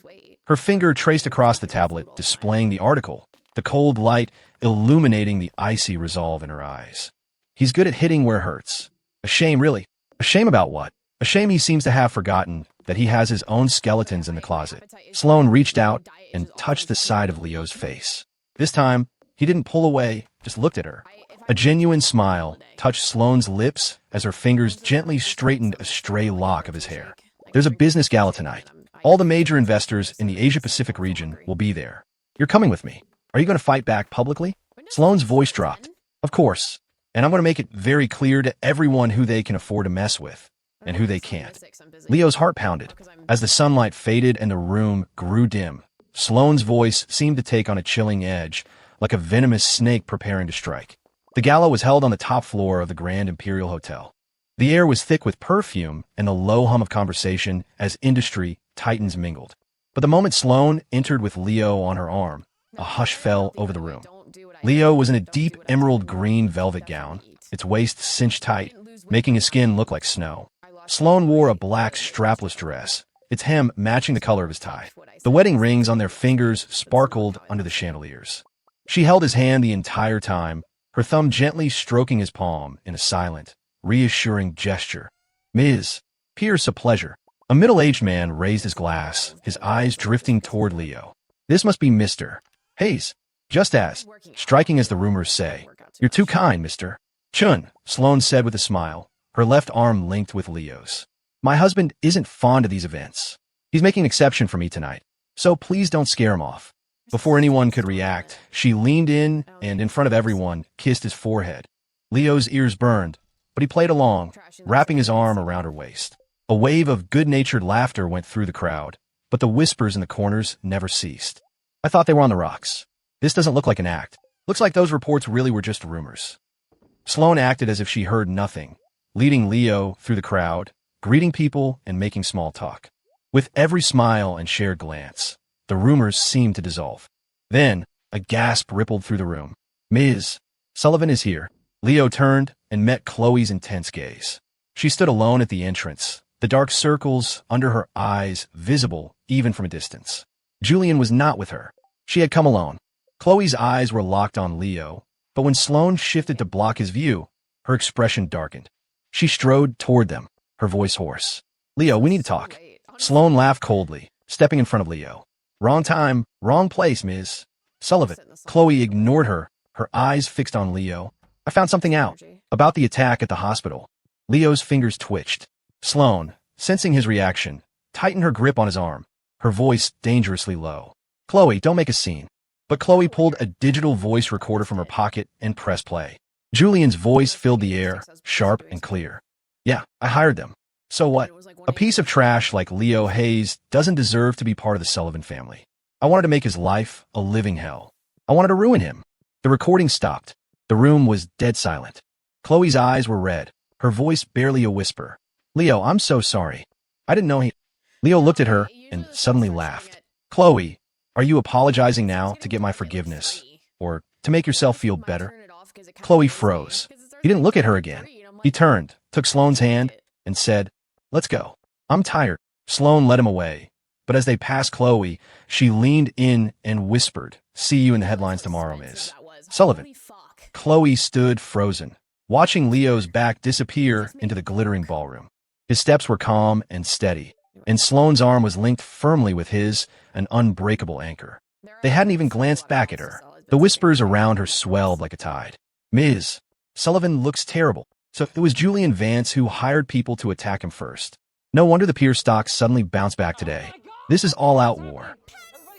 Her finger traced across the tablet, displaying the article, the cold light illuminating the icy resolve in her eyes. "He's good at hitting where it hurts. A shame, really. A shame about what? A shame he seems to have forgotten that he has his own skeletons in the closet." Sloane reached out and touched the side of Leo's face. This time, he didn't pull away, just looked at her. A genuine smile touched Sloane's lips as her fingers gently straightened a stray lock of his hair. "There's a business gala tonight. All the major investors in the Asia-Pacific region will be there. You're coming with me. Are you going to fight back publicly?" Sloane's voice dropped. "Of course. And I'm going to make it very clear to everyone who they can afford to mess with and who they can't." Leo's heart pounded. As the sunlight faded and the room grew dim, Sloane's voice seemed to take on a chilling edge, like a venomous snake preparing to strike. The gala was held on the top floor of the Grand Imperial Hotel. The air was thick with perfume and the low hum of conversation as industry titans mingled. But the moment Sloane entered with Leo on her arm, a hush fell over the room. Leo was in a deep emerald green velvet gown, its waist cinched tight, making his skin look like snow. Sloane wore a black strapless dress, its hem matching the color of his tie. The wedding rings on their fingers sparkled under the chandeliers. She held his hand the entire time, her thumb gently stroking his palm in a silent, reassuring gesture. "Ms. Pierce, a pleasure." A middle-aged man raised his glass, his eyes drifting toward Leo. "This must be Mr. Hayes. Just as striking as the rumors say. You're too kind, Mr. Chun," Sloane said with a smile, her left arm linked with Leo's. "My husband isn't fond of these events. He's making an exception for me tonight, so please don't scare him off." Before anyone could react, she leaned in and, in front of everyone, kissed his forehead. Leo's ears burned, but he played along, wrapping his arm around her waist. A wave of good-natured laughter went through the crowd, but the whispers in the corners never ceased. "I thought they were on the rocks. This doesn't look like an act. Looks like those reports really were just rumors." Sloane acted as if she heard nothing, leading Leo through the crowd, greeting people and making small talk. With every smile and shared glance, the rumors seemed to dissolve. Then, a gasp rippled through the room. "Ms. Sullivan is here." Leo turned and met Chloe's intense gaze. She stood alone at the entrance, the dark circles under her eyes visible even from a distance. Julian was not with her. She had come alone. Chloe's eyes were locked on Leo, but when Sloane shifted to block his view, her expression darkened. She strode toward them, her voice hoarse. "Leo, we need to talk." Sloane laughed coldly, stepping in front of Leo. "Wrong time, wrong place, Ms. Sullivan." Chloe ignored her, her eyes fixed on Leo. "I found something out about the attack at the hospital." Leo's fingers twitched. Sloane, sensing his reaction, tightened her grip on his arm, her voice dangerously low. "Chloe, don't make a scene." But Chloe pulled a digital voice recorder from her pocket and pressed play. Julian's voice filled the air, sharp and clear. "Yeah, I hired them. So what? A piece of trash like Leo Hayes doesn't deserve to be part of the Sullivan family. I wanted to make his life a living hell. I wanted to ruin him." The recording stopped. The room was dead silent. Chloe's eyes were red, her voice barely a whisper. "Leo, I'm so sorry. I didn't know he—" Leo looked at her and suddenly laughed. "Chloe, are you apologizing now to get my forgiveness? Or to make yourself feel better?" Chloe froze. He didn't look at her again. He turned, took Sloane's hand, and said, "Let's go. I'm tired." Sloane led him away. But as they passed Chloe, she leaned in and whispered, "See you in the headlines tomorrow, Ms. Sullivan." Chloe stood frozen, watching Leo's back disappear into the glittering ballroom. His steps were calm and steady. and Sloane's arm was linked firmly with his, an unbreakable anchor. They hadn't even glanced back at her. The whispers around her swelled like a tide. Ms. Sullivan looks terrible. So it was Julian Vance who hired people to attack him first. No wonder the Pier stocks suddenly bounced back today. This is all-out war.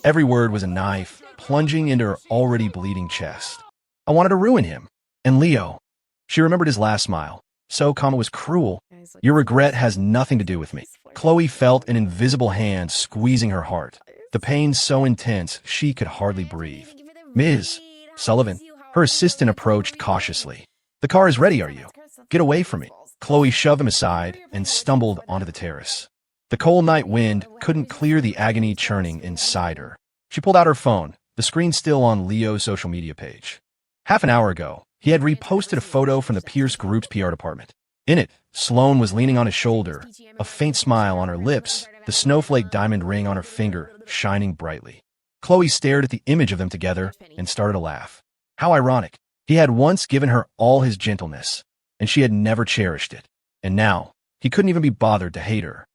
Every word was a knife, plunging into her already bleeding chest. I wanted to ruin him. And Leo. She remembered his last smile. So, it was cruel. Your regret has nothing to do with me. Chloe felt an invisible hand squeezing her heart. The pain so intense, she could hardly breathe. Ms. Sullivan. Her assistant approached cautiously. The car is ready, are you? Get away from me. Chloe shoved him aside and stumbled onto the terrace. The cold night wind couldn't clear the agony churning inside her. She pulled out her phone, the screen still on Leo's social media page. Half an hour ago, he had reposted a photo from the Pierce Group's PR department. In it, Sloane was leaning on his shoulder, a faint smile on her lips, the snowflake diamond ring on her finger shining brightly. Chloe stared at the image of them together and started to laugh. How ironic. He had once given her all his gentleness, and she had never cherished it. And now, he couldn't even be bothered to hate her.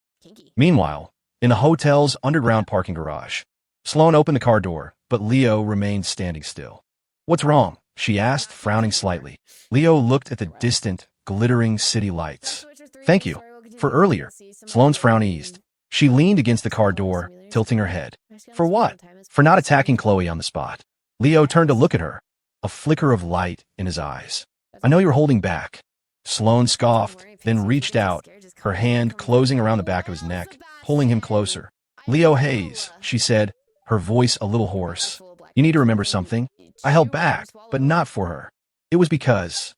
Meanwhile, in the hotel's underground parking garage, Sloane opened the car door, but Leo remained standing still. What's wrong? She asked, frowning slightly. Leo looked at the distant, glittering city lights. Thank you. For earlier. Sloane's frown eased. She leaned against the car door, tilting her head. For what? For not attacking Chloe on the spot. Leo turned to look at her, a flicker of light in his eyes. I know you're holding back. Sloane scoffed, then reached out, her hand closing around the back of his neck, pulling him closer. Leo Hayes, she said, her voice a little hoarse. You need to remember something. I held back, but not for her. It was because...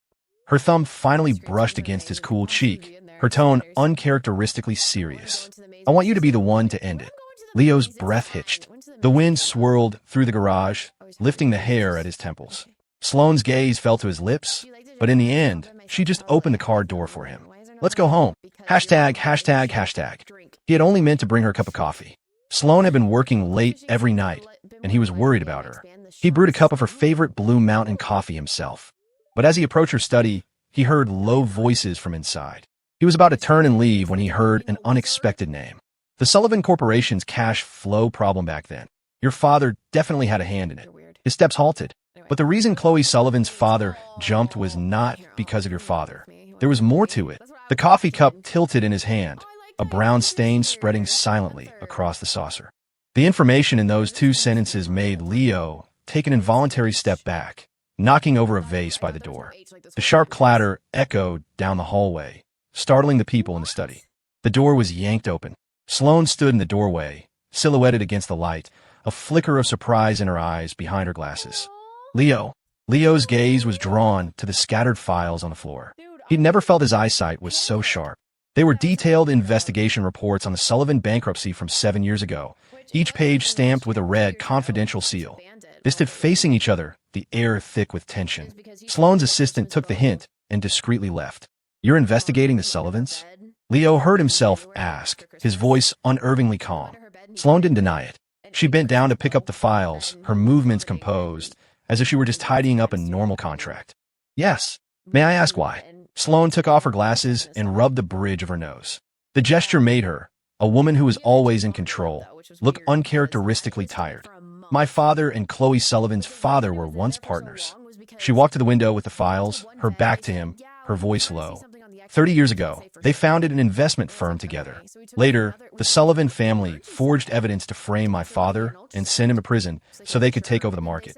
Her thumb finally brushed against his cool cheek, her tone uncharacteristically serious. I want you to be the one to end it. Leo's breath hitched. The wind swirled through the garage, lifting the hair at his temples. Sloane's gaze fell to his lips, but in the end, she just opened the car door for him. Let's go home. Hashtag, hashtag, hashtag. He had only meant to bring her a cup of coffee. Sloane had been working late every night, and he was worried about her. He brewed a cup of her favorite Blue Mountain coffee himself. But as he approached her study, he heard low voices from inside. He was about to turn and leave when he heard an unexpected name. The Sullivan Corporation's cash flow problem back then. Your father definitely had a hand in it. His steps halted. But the reason Chloe Sullivan's father jumped was not because of your father. There was more to it. The coffee cup tilted in his hand, a brown stain spreading silently across the saucer. The information in those two sentences made Leo take an involuntary step back, knocking over a vase by the door. The sharp clatter echoed down the hallway, startling the people in the study. The door was yanked open. Sloane stood in the doorway, silhouetted against the light, a flicker of surprise in her eyes behind her glasses. Leo's gaze was drawn to the scattered files on the floor. He'd never felt his eyesight was so sharp. They were detailed investigation reports on the Sullivan bankruptcy from 7 years ago, each page stamped with a red confidential seal. They stood facing each other, the air thick with tension. Sloane's assistant took the hint and discreetly left. You're investigating the Sullivans? Leo heard himself ask, his voice unervingly calm. Sloane didn't deny it. She bent down to pick up the files, her movements composed, as if she were just tidying up a normal contract. Yes. May I ask why? Sloane took off her glasses and rubbed the bridge of her nose. The gesture made her, a woman who was always in control, look uncharacteristically tired. My father and Chloe Sullivan's father were once partners. She walked to the window with the files, her back to him, her voice low. 30 years ago, they founded an investment firm together. Later, the Sullivan family forged evidence to frame my father and send him to prison so they could take over the market.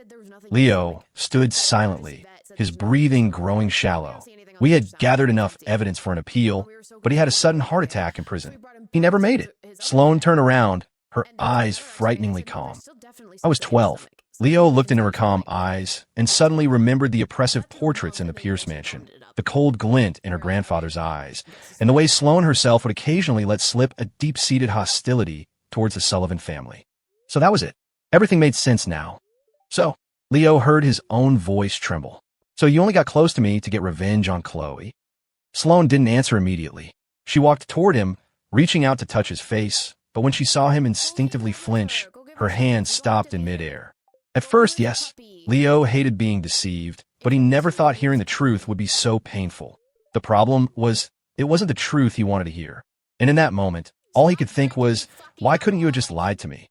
Leo stood silently, his breathing growing shallow. We had gathered enough evidence for an appeal, but he had a sudden heart attack in prison. He never made it. Sloane turned around, her eyes frighteningly calm. I was 12. Leo looked into her calm eyes and suddenly remembered the oppressive portraits in the Pierce mansion, the cold glint in her grandfather's eyes, and the way Sloane herself would occasionally let slip a deep-seated hostility towards the Sullivan family. So that was it. Everything made sense now. So, Leo heard his own voice tremble. So you only got close to me to get revenge on Chloe? Sloane didn't answer immediately. She walked toward him, reaching out to touch his face, but when she saw him instinctively flinch, her hand stopped in midair. At first, yes, Leo hated being deceived, but he never thought hearing the truth would be so painful. The problem was, it wasn't the truth he wanted to hear. And in that moment, All he could think was, why couldn't you have just lied to me?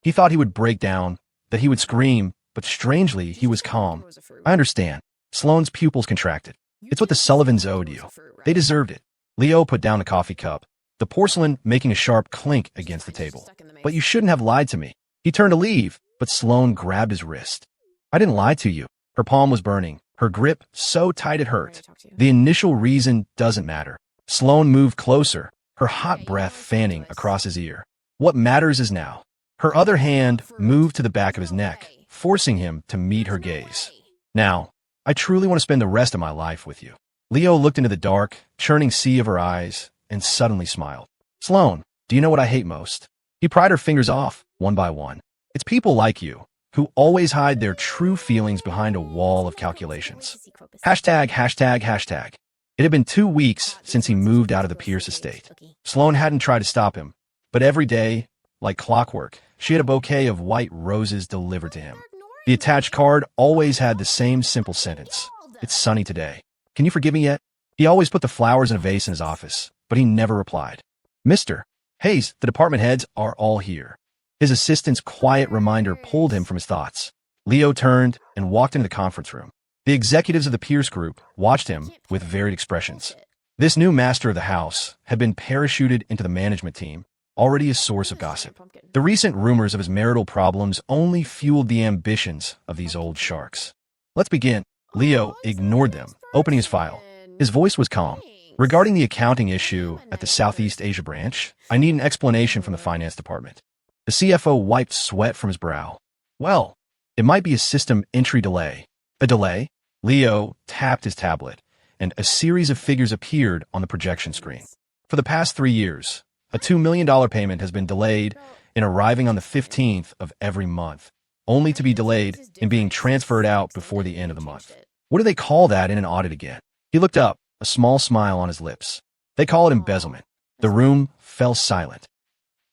He thought he would break down, that he would scream, but strangely, he was calm. I understand. Sloane's pupils contracted. It's what the Sullivans owed you. They deserved it. Leo put down the coffee cup, the porcelain making a sharp clink against the table. But you shouldn't have lied to me. He turned to leave, but Sloane grabbed his wrist. I didn't lie to you. Her palm was burning, her grip so tight it hurt. The initial reason doesn't matter. Sloane moved closer, her hot breath fanning across his ear. What matters is now. Her other hand moved to the back of his neck, forcing him to meet her gaze. Now, I truly want to spend the rest of my life with you. Leo looked into the dark, churning sea of her eyes, and suddenly smiled. Sloane, do you know what I hate most? He pried her fingers off, one by one. It's people like you, who always hide their true feelings behind a wall of calculations. Hashtag, hashtag, hashtag. It had been 2 weeks since he moved out of the Pierce estate. Sloane hadn't tried to stop him, but every day, like clockwork, she had a bouquet of white roses delivered to him. The attached card always had the same simple sentence. It's sunny today. Can you forgive me yet? He always put the flowers in a vase in his office, but he never replied. Mr. Hayes, the department heads are all here. His assistant's quiet reminder pulled him from his thoughts. Leo turned and walked into the conference room. The executives of the Pierce Group watched him with varied expressions. This new master of the house had been parachuted into the management team, already a source of gossip. The recent rumors of his marital problems only fueled the ambitions of these old sharks. Let's begin. Leo ignored them, opening his file. His voice was calm. Regarding the accounting issue at the Southeast Asia branch, I need an explanation from the finance department. The CFO wiped sweat from his brow. Well, it might be a system entry delay. A delay? Leo tapped his tablet, and a series of figures appeared on the projection screen. For the past 3 years, a $2 million payment has been delayed in arriving on the 15th of every month, only to be delayed in being transferred out before the end of the month. What do they call that in an audit again? He looked up, a small smile on his lips. They call it embezzlement. The room fell silent.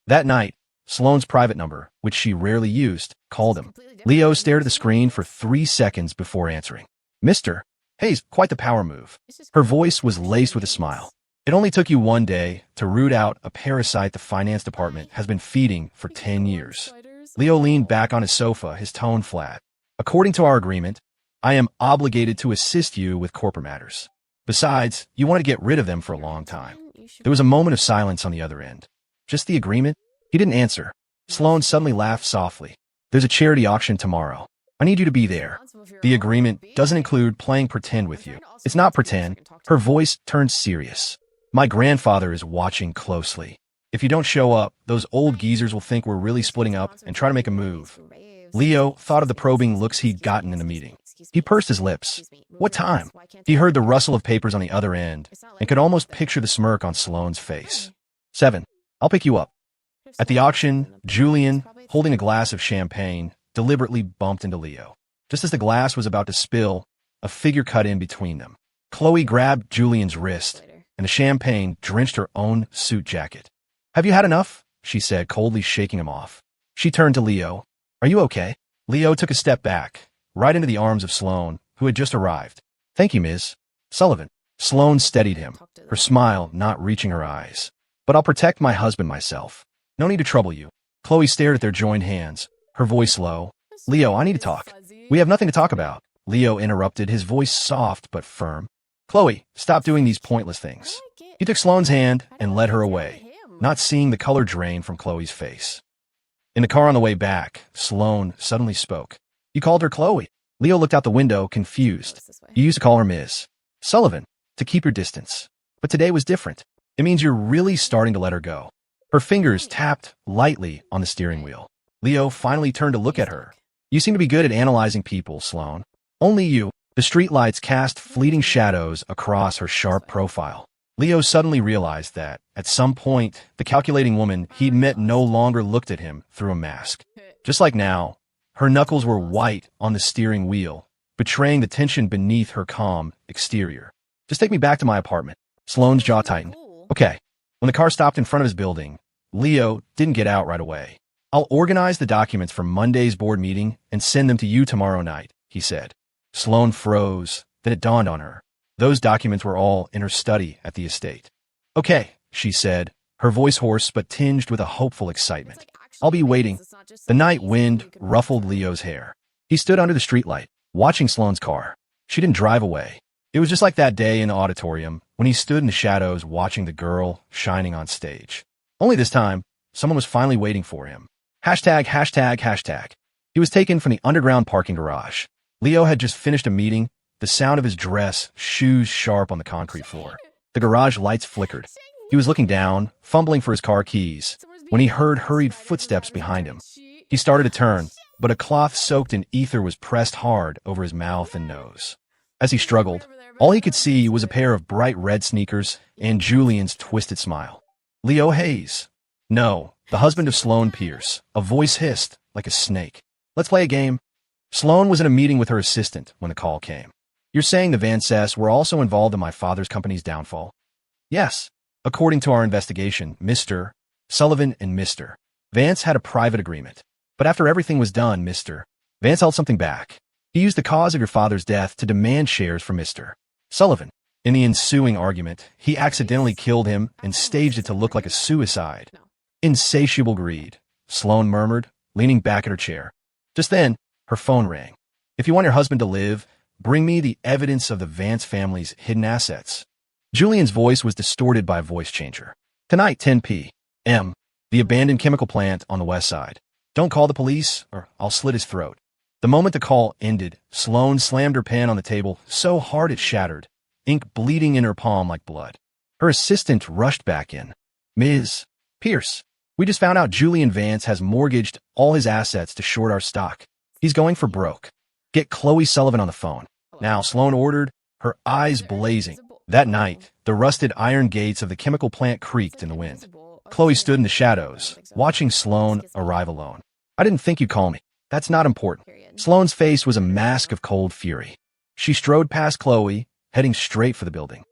That night, Sloane's private number, which she rarely used, called him. Leo stared at the screen for 3 seconds before answering. Mr. Hayes, quite the power move. Her voice was laced with a smile. It only took you 1 day to root out a parasite the finance department has been feeding for 10 years. Leo leaned back on his sofa, his tone flat. According to our agreement, I am obligated to assist you with corporate matters. Besides, you want to get rid of them for a long time. There was a moment of silence on the other end. Just the agreement? He didn't answer. Sloane suddenly laughed softly. There's a charity auction tomorrow. I need you to be there. The agreement doesn't include playing pretend with you. It's not pretend. Her voice turned serious. My grandfather is watching closely. If you don't show up, those old geezers will think we're really splitting up and try to make a move. Leo thought of the probing looks he'd gotten in the meeting. He pursed his lips. What time? He heard the rustle of papers on the other end and could almost picture the smirk on Sloane's face. 7. I'll pick you up. At the auction, Julian, holding a glass of champagne, deliberately bumped into Leo. Just as the glass was about to spill, a figure cut in between them. Chloe grabbed Julian's wrist, and the champagne drenched her own suit jacket. Have you had enough? She said, coldly shaking him off. She turned to Leo. Are you okay? Leo took a step back, right into the arms of Sloane, who had just arrived. Thank you, Ms. Sullivan. Sloane steadied him, her smile not reaching her eyes. But I'll protect my husband myself. No need to trouble you. Chloe stared at their joined hands, her voice low. Leo, I need to talk. We have nothing to talk about. Leo interrupted, his voice soft but firm. Chloe, stop doing these pointless things. He took Sloane's hand and led her away, not seeing the color drain from Chloe's face. In the car on the way back, Sloane suddenly spoke. You called her Chloe. Leo looked out the window, confused. You used to call her Ms. Sullivan, to keep your distance. But today was different. It means you're really starting to let her go. Her fingers tapped lightly on the steering wheel. Leo finally turned to look at her. You seem to be good at analyzing people, Sloane. Only you. The streetlights cast fleeting shadows across her sharp profile. Leo suddenly realized that, at some point, the calculating woman he'd met no longer looked at him through a mask. Just like now, her knuckles were white on the steering wheel, betraying the tension beneath her calm exterior. Just take me back to my apartment. Sloane's jaw tightened. Okay. When the car stopped in front of his building, Leo didn't get out right away. I'll organize the documents for Monday's board meeting and send them to you tomorrow night, he said. Sloane froze, then it dawned on her. Those documents were all in her study at the estate. Okay, she said, her voice hoarse but tinged with a hopeful excitement. I'll be waiting. The night wind ruffled Leo's hair. He stood under the streetlight, watching Sloane's car. She didn't drive away. It was just like that day in the auditorium when he stood in the shadows watching the girl shining on stage. Only this time, someone was finally waiting for him. ####. He was taken from the underground parking garage. Leo had just finished a meeting, the sound of his dress, shoes sharp on the concrete floor. The garage lights flickered. He was looking down, fumbling for his car keys, when he heard hurried footsteps behind him. He started to turn, but a cloth soaked in ether was pressed hard over his mouth and nose. As he struggled, all he could see was a pair of bright red sneakers and Julian's twisted smile. Leo Hayes. No, the husband of Sloane Pierce. A voice hissed, like a snake. Let's play a game. Sloane was in a meeting with her assistant when the call came. You're saying the Vances were also involved in my father's company's downfall? Yes. According to our investigation, Mr. Sullivan and Mr. Vance had a private agreement. But after everything was done, Mr. Vance held something back. He used the cause of your father's death to demand shares from Mr. Sullivan. In the ensuing argument, he accidentally killed him and staged it to look like a suicide. Insatiable greed, Sloane murmured, leaning back at her chair. Just then, her phone rang. If you want your husband to live, bring me the evidence of the Vance family's hidden assets. Julian's voice was distorted by a voice changer. Tonight, 10 p.m., the abandoned chemical plant on the west side. Don't call the police, or I'll slit his throat. The moment the call ended, Sloane slammed her pen on the table so hard it shattered, ink bleeding in her palm like blood. Her assistant rushed back in. Ms. Pierce, we just found out Julian Vance has mortgaged all his assets to short our stock. He's going for broke. Get Chloe Sullivan on the phone. Now, Sloane ordered, her eyes blazing. That night, the rusted iron gates of the chemical plant creaked in the wind. Chloe stood in the shadows, watching Sloane arrive alone. I didn't think you'd call me. That's not important. Sloane's face was a mask of cold fury. She strode past Chloe, heading straight for the building.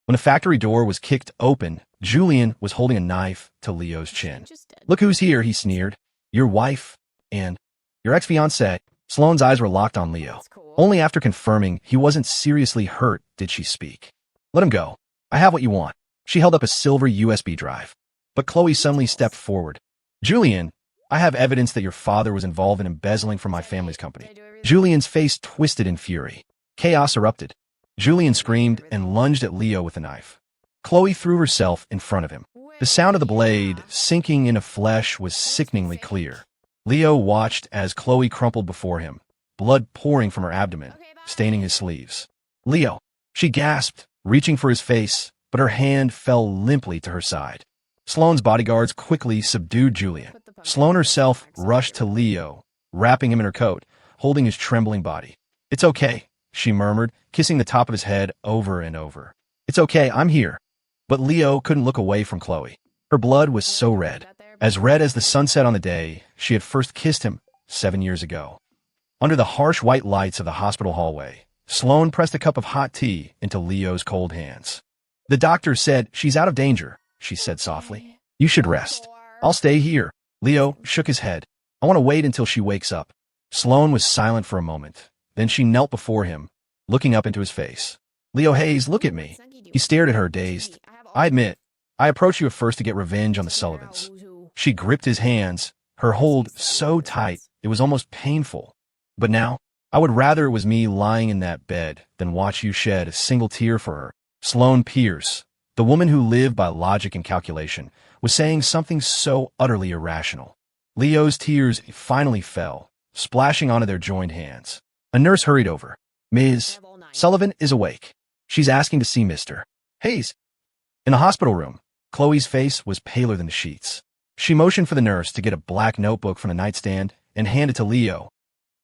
When the factory door was kicked open, Julian was holding a knife to Leo's chin. Look who's here, he sneered. Your wife and your ex-fiancé. Sloane's eyes were locked on Leo. Only after confirming he wasn't seriously hurt did she speak. Let him go. I have what you want. She held up a silver USB drive. But Chloe suddenly stepped forward. Julian, I have evidence that your father was involved in embezzling from my family's company. Julian's face twisted in fury. Chaos erupted. Julian screamed and lunged at Leo with a knife. Chloe threw herself in front of him. The sound of the blade sinking into flesh was sickeningly clear. Leo watched as Chloe crumpled before him, blood pouring from her abdomen, staining his sleeves. Leo, she gasped, reaching for his face, but her hand fell limply to her side. Sloane's bodyguards quickly subdued Julian. Sloane herself rushed to Leo, wrapping him in her coat, holding his trembling body. It's okay, she murmured, kissing the top of his head over and over. It's okay, I'm here. But Leo couldn't look away from Chloe. Her blood was so red as the sunset on the day she had first kissed him 7 years ago. Under the harsh white lights of the hospital hallway, Sloane pressed a cup of hot tea into Leo's cold hands. The doctor said she's out of danger, she said softly. You should rest. I'll stay here. Leo shook his head. I want to wait until she wakes up. Sloane was silent for a moment. Then she knelt before him, looking up into his face. Leo Hayes, look at me. He stared at her, dazed. I admit, I approached you at first to get revenge on the Sullivans. She gripped his hands, her hold so tight it was almost painful. But now, I would rather it was me lying in that bed than watch you shed a single tear for her. Sloane Pierce, the woman who lived by logic and calculation, was saying something so utterly irrational. Leo's tears finally fell, splashing onto their joined hands. A nurse hurried over. Ms. Sullivan is awake. She's asking to see Mr. Hayes. In the hospital room, Chloe's face was paler than the sheets. She motioned for the nurse to get a black notebook from the nightstand and hand it to Leo.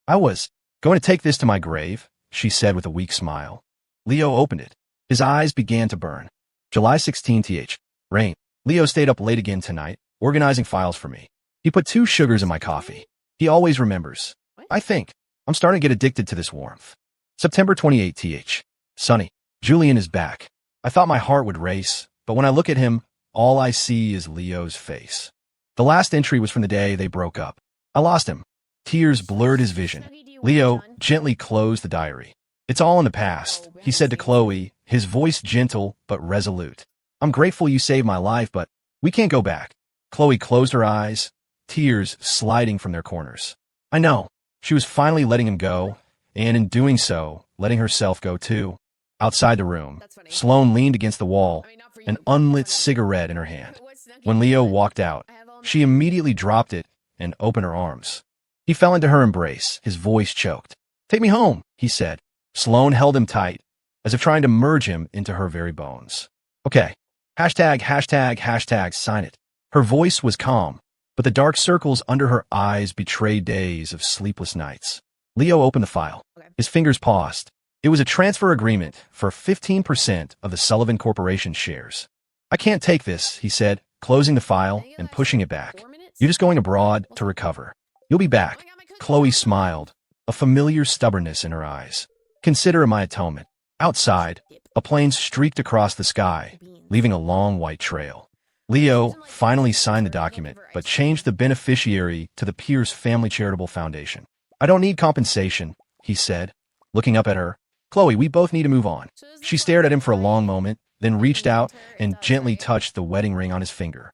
I was going to take this to my grave, she said with a weak smile. Leo opened it. His eyes began to burn. July 16th. Rain. Leo stayed up late again tonight, organizing files for me. He put 2 sugars in my coffee. He always remembers. I think. I'm starting to get addicted to this warmth. September 28th. Sunny. Julian is back. I thought my heart would race, but when I look at him, all I see is Leo's face. The last entry was from the day they broke up. I lost him. Tears blurred his vision. Leo gently closed the diary. It's all in the past, he said to Chloe, his voice gentle but resolute. I'm grateful you saved my life, but We can't go back. Chloe closed her eyes, tears sliding from their corners. I know. She was finally letting him go, and in doing so, letting herself go too. Outside the room, Sloane leaned against the wall, an unlit cigarette in her hand. When Leo walked out, she immediately dropped it and opened her arms. He fell into her embrace, his voice choked. Take me home, he said. Sloane held him tight, as if trying to merge him into her very bones. Okay. ####, sign it. Her voice was calm, but the dark circles under her eyes betrayed days of sleepless nights. Leo opened the file. His fingers paused. It was a transfer agreement for 15% of the Sullivan Corporation shares. I can't take this, he said, closing the file and pushing it back. You're just going abroad to recover. You'll be back. Chloe smiled, a familiar stubbornness in her eyes. Consider my atonement. Outside, a plane streaked across the sky, leaving a long white trail. Leo finally signed the document, but changed the beneficiary to the Pierce Family Charitable Foundation. I don't need compensation, he said, looking up at her. Chloe, we both need to move on. She stared at him for a long moment, then reached out and gently touched the wedding ring on his finger.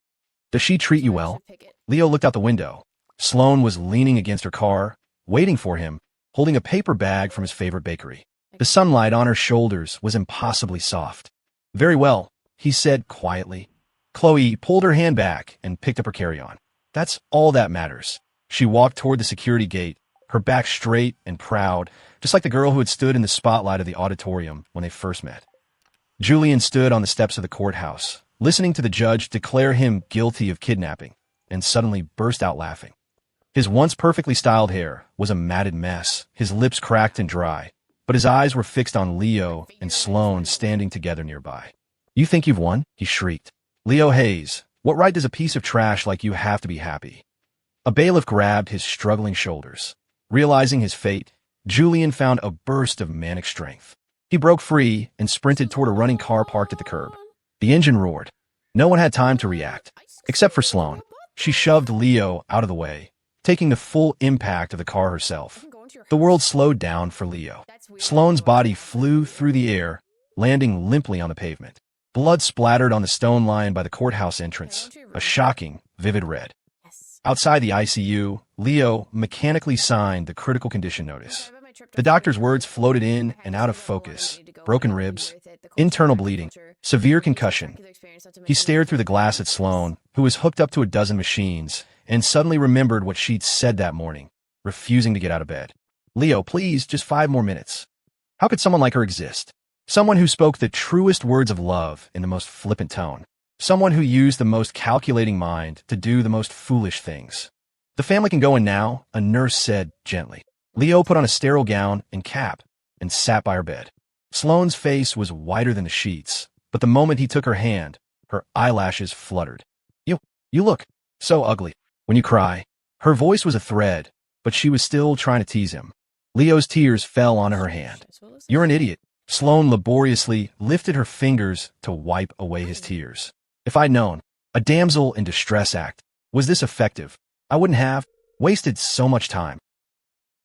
Does she treat you well? Leo looked out the window. Sloane was leaning against her car, waiting for him, holding a paper bag from his favorite bakery. The sunlight on her shoulders was impossibly soft. Very well, he said quietly. Chloe pulled her hand back and picked up her carry-on. That's all that matters. She walked toward the security gate, her back straight and proud, just like the girl who had stood in the spotlight of the auditorium when they first met. Julian stood on the steps of the courthouse, listening to the judge declare him guilty of kidnapping, and suddenly burst out laughing. His once perfectly styled hair was a matted mess, his lips cracked and dry, but his eyes were fixed on Leo and Sloane standing together nearby. You think you've won? He shrieked. Leo Hayes, what right does a piece of trash like you have to be happy? A bailiff grabbed his struggling shoulders. Realizing his fate, Julian found a burst of manic strength. He broke free and sprinted toward a running car parked at the curb. The engine roared. No one had time to react, except for Sloane. She shoved Leo out of the way, taking the full impact of the car herself. The world slowed down for Leo. Sloane's body flew through the air, landing limply on the pavement. Blood splattered on the stone lion by the courthouse entrance, a shocking, vivid red. Outside the ICU, Leo mechanically signed the critical condition notice. The doctor's words floated in and out of focus. Broken ribs, internal bleeding, severe concussion. He stared through the glass at Sloane, who was hooked up to a dozen machines, and suddenly remembered what she'd said that morning, refusing to get out of bed. Leo, please, just 5 more minutes. How could someone like her exist? Someone who spoke the truest words of love in the most flippant tone. Someone who used the most calculating mind to do the most foolish things. The family can go in now, a nurse said gently. Leo put on a sterile gown and cap and sat by her bed. Sloane's face was whiter than the sheets, but the moment he took her hand, her eyelashes fluttered. You look so ugly when you cry. Her voice was a thread, but she was still trying to tease him. Leo's tears fell onto her hand. You're an idiot. Sloane laboriously lifted her fingers to wipe away his tears. If I'd known, a damsel in distress act, was this effective, I wouldn't have wasted so much time.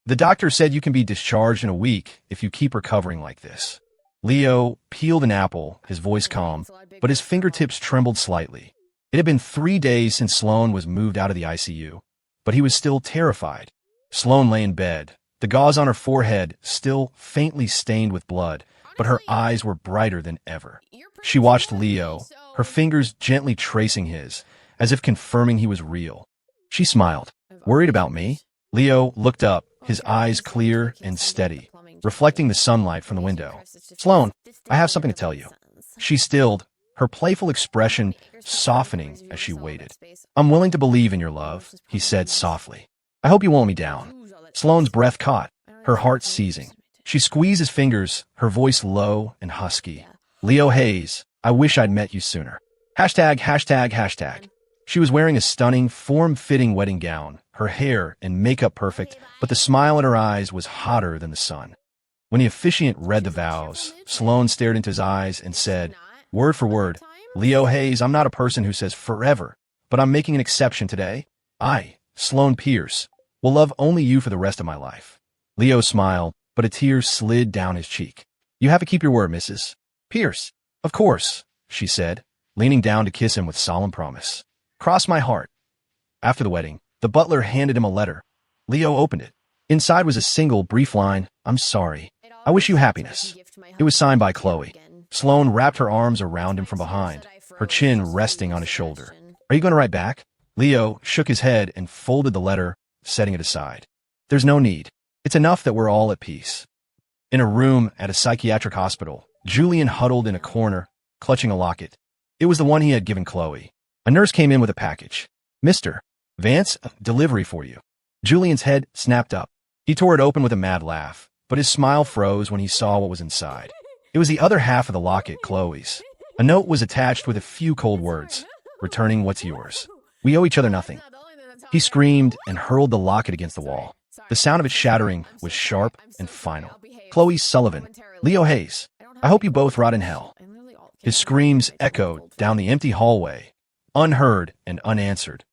The doctor said you can be discharged in a week if you keep recovering like this. Leo peeled an apple, his voice calm, but his fingertips trembled slightly. It had been 3 days since Sloane was moved out of the ICU, but he was still terrified. Sloane lay in bed, the gauze on her forehead still faintly stained with blood, but her eyes were brighter than ever. She watched Leo, her fingers gently tracing his, as if confirming he was real. She smiled. Worried about me? Leo looked up, his eyes clear and steady, reflecting the sunlight from the window. Sloane, I have something to tell you. She stilled, her playful expression softening as she waited. I'm willing to believe in your love, he said softly. I hope you won't let me down. Sloane's breath caught, her heart seizing. She squeezed his fingers, her voice low and husky. Leo Hayes, I wish I'd met you sooner. ####. She was wearing a stunning, form-fitting wedding gown, her hair and makeup perfect, but the smile in her eyes was hotter than the sun. When the officiant read the vows, Sloane stared into his eyes and said, word for word, Leo Hayes, I'm not a person who says forever, but I'm making an exception today. I, Sloane Pierce, will love only you for the rest of my life. Leo smiled, but a tear slid down his cheek. You have to keep your word, Mrs. Pierce. Of course, she said, leaning down to kiss him with solemn promise. Cross my heart. After the wedding, the butler handed him a letter. Leo opened it. Inside was a single, brief line, "I'm sorry. I wish you happiness." It was signed by Chloe. Sloane wrapped her arms around him from behind, her chin resting on his shoulder. "Are you going to write back?" Leo shook his head and folded the letter, setting it aside. "There's no need. It's enough that we're all at peace." In a room at a psychiatric hospital, Julian huddled in a corner, clutching a locket. It was the one he had given Chloe. A nurse came in with a package. "Mr. Vance, delivery for you." Julian's head snapped up. He tore it open with a mad laugh, but his smile froze when he saw what was inside. It was the other half of the locket, Chloe's. A note was attached with a few cold words. "Returning what's yours. We owe each other nothing." He screamed and hurled the locket against the wall. The sound of it shattering was sharp and final. "Chloe Sullivan, Leo Hayes, I hope you both rot in hell." His screams echoed down the empty hallway, unheard and unanswered.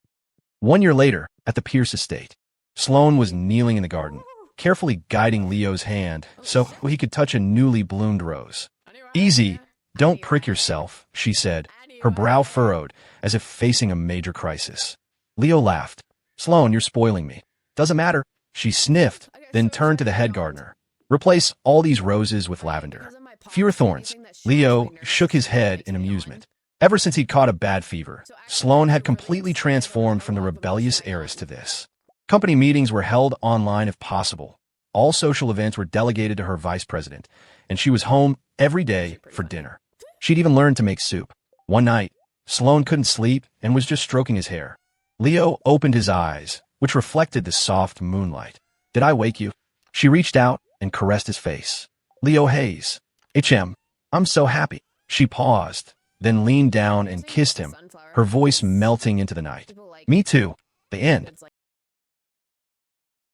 1 year later, at the Pierce estate, Sloane was kneeling in the garden, carefully guiding Leo's hand so he could touch a newly bloomed rose. "Easy, don't prick yourself," she said, her brow furrowed as if facing a major crisis. Leo laughed. "Sloane, you're spoiling me." "Doesn't matter." She sniffed, then turned to the head gardener. "Replace all these roses with lavender. Fewer thorns." Leo shook his head in amusement. Ever since he'd caught a bad fever, Sloane had completely transformed from the rebellious heiress to this. Company meetings were held online if possible. All social events were delegated to her vice president, and she was home every day for dinner. She'd even learned to make soup. One night, Sloane couldn't sleep and was just stroking his hair. Leo opened his eyes, which reflected the soft moonlight. "Did I wake you?" She reached out and caressed his face. "Leo Hayes. I'm so happy." She paused, then leaned down and kissed him, her voice melting into the night. "Me too." The end.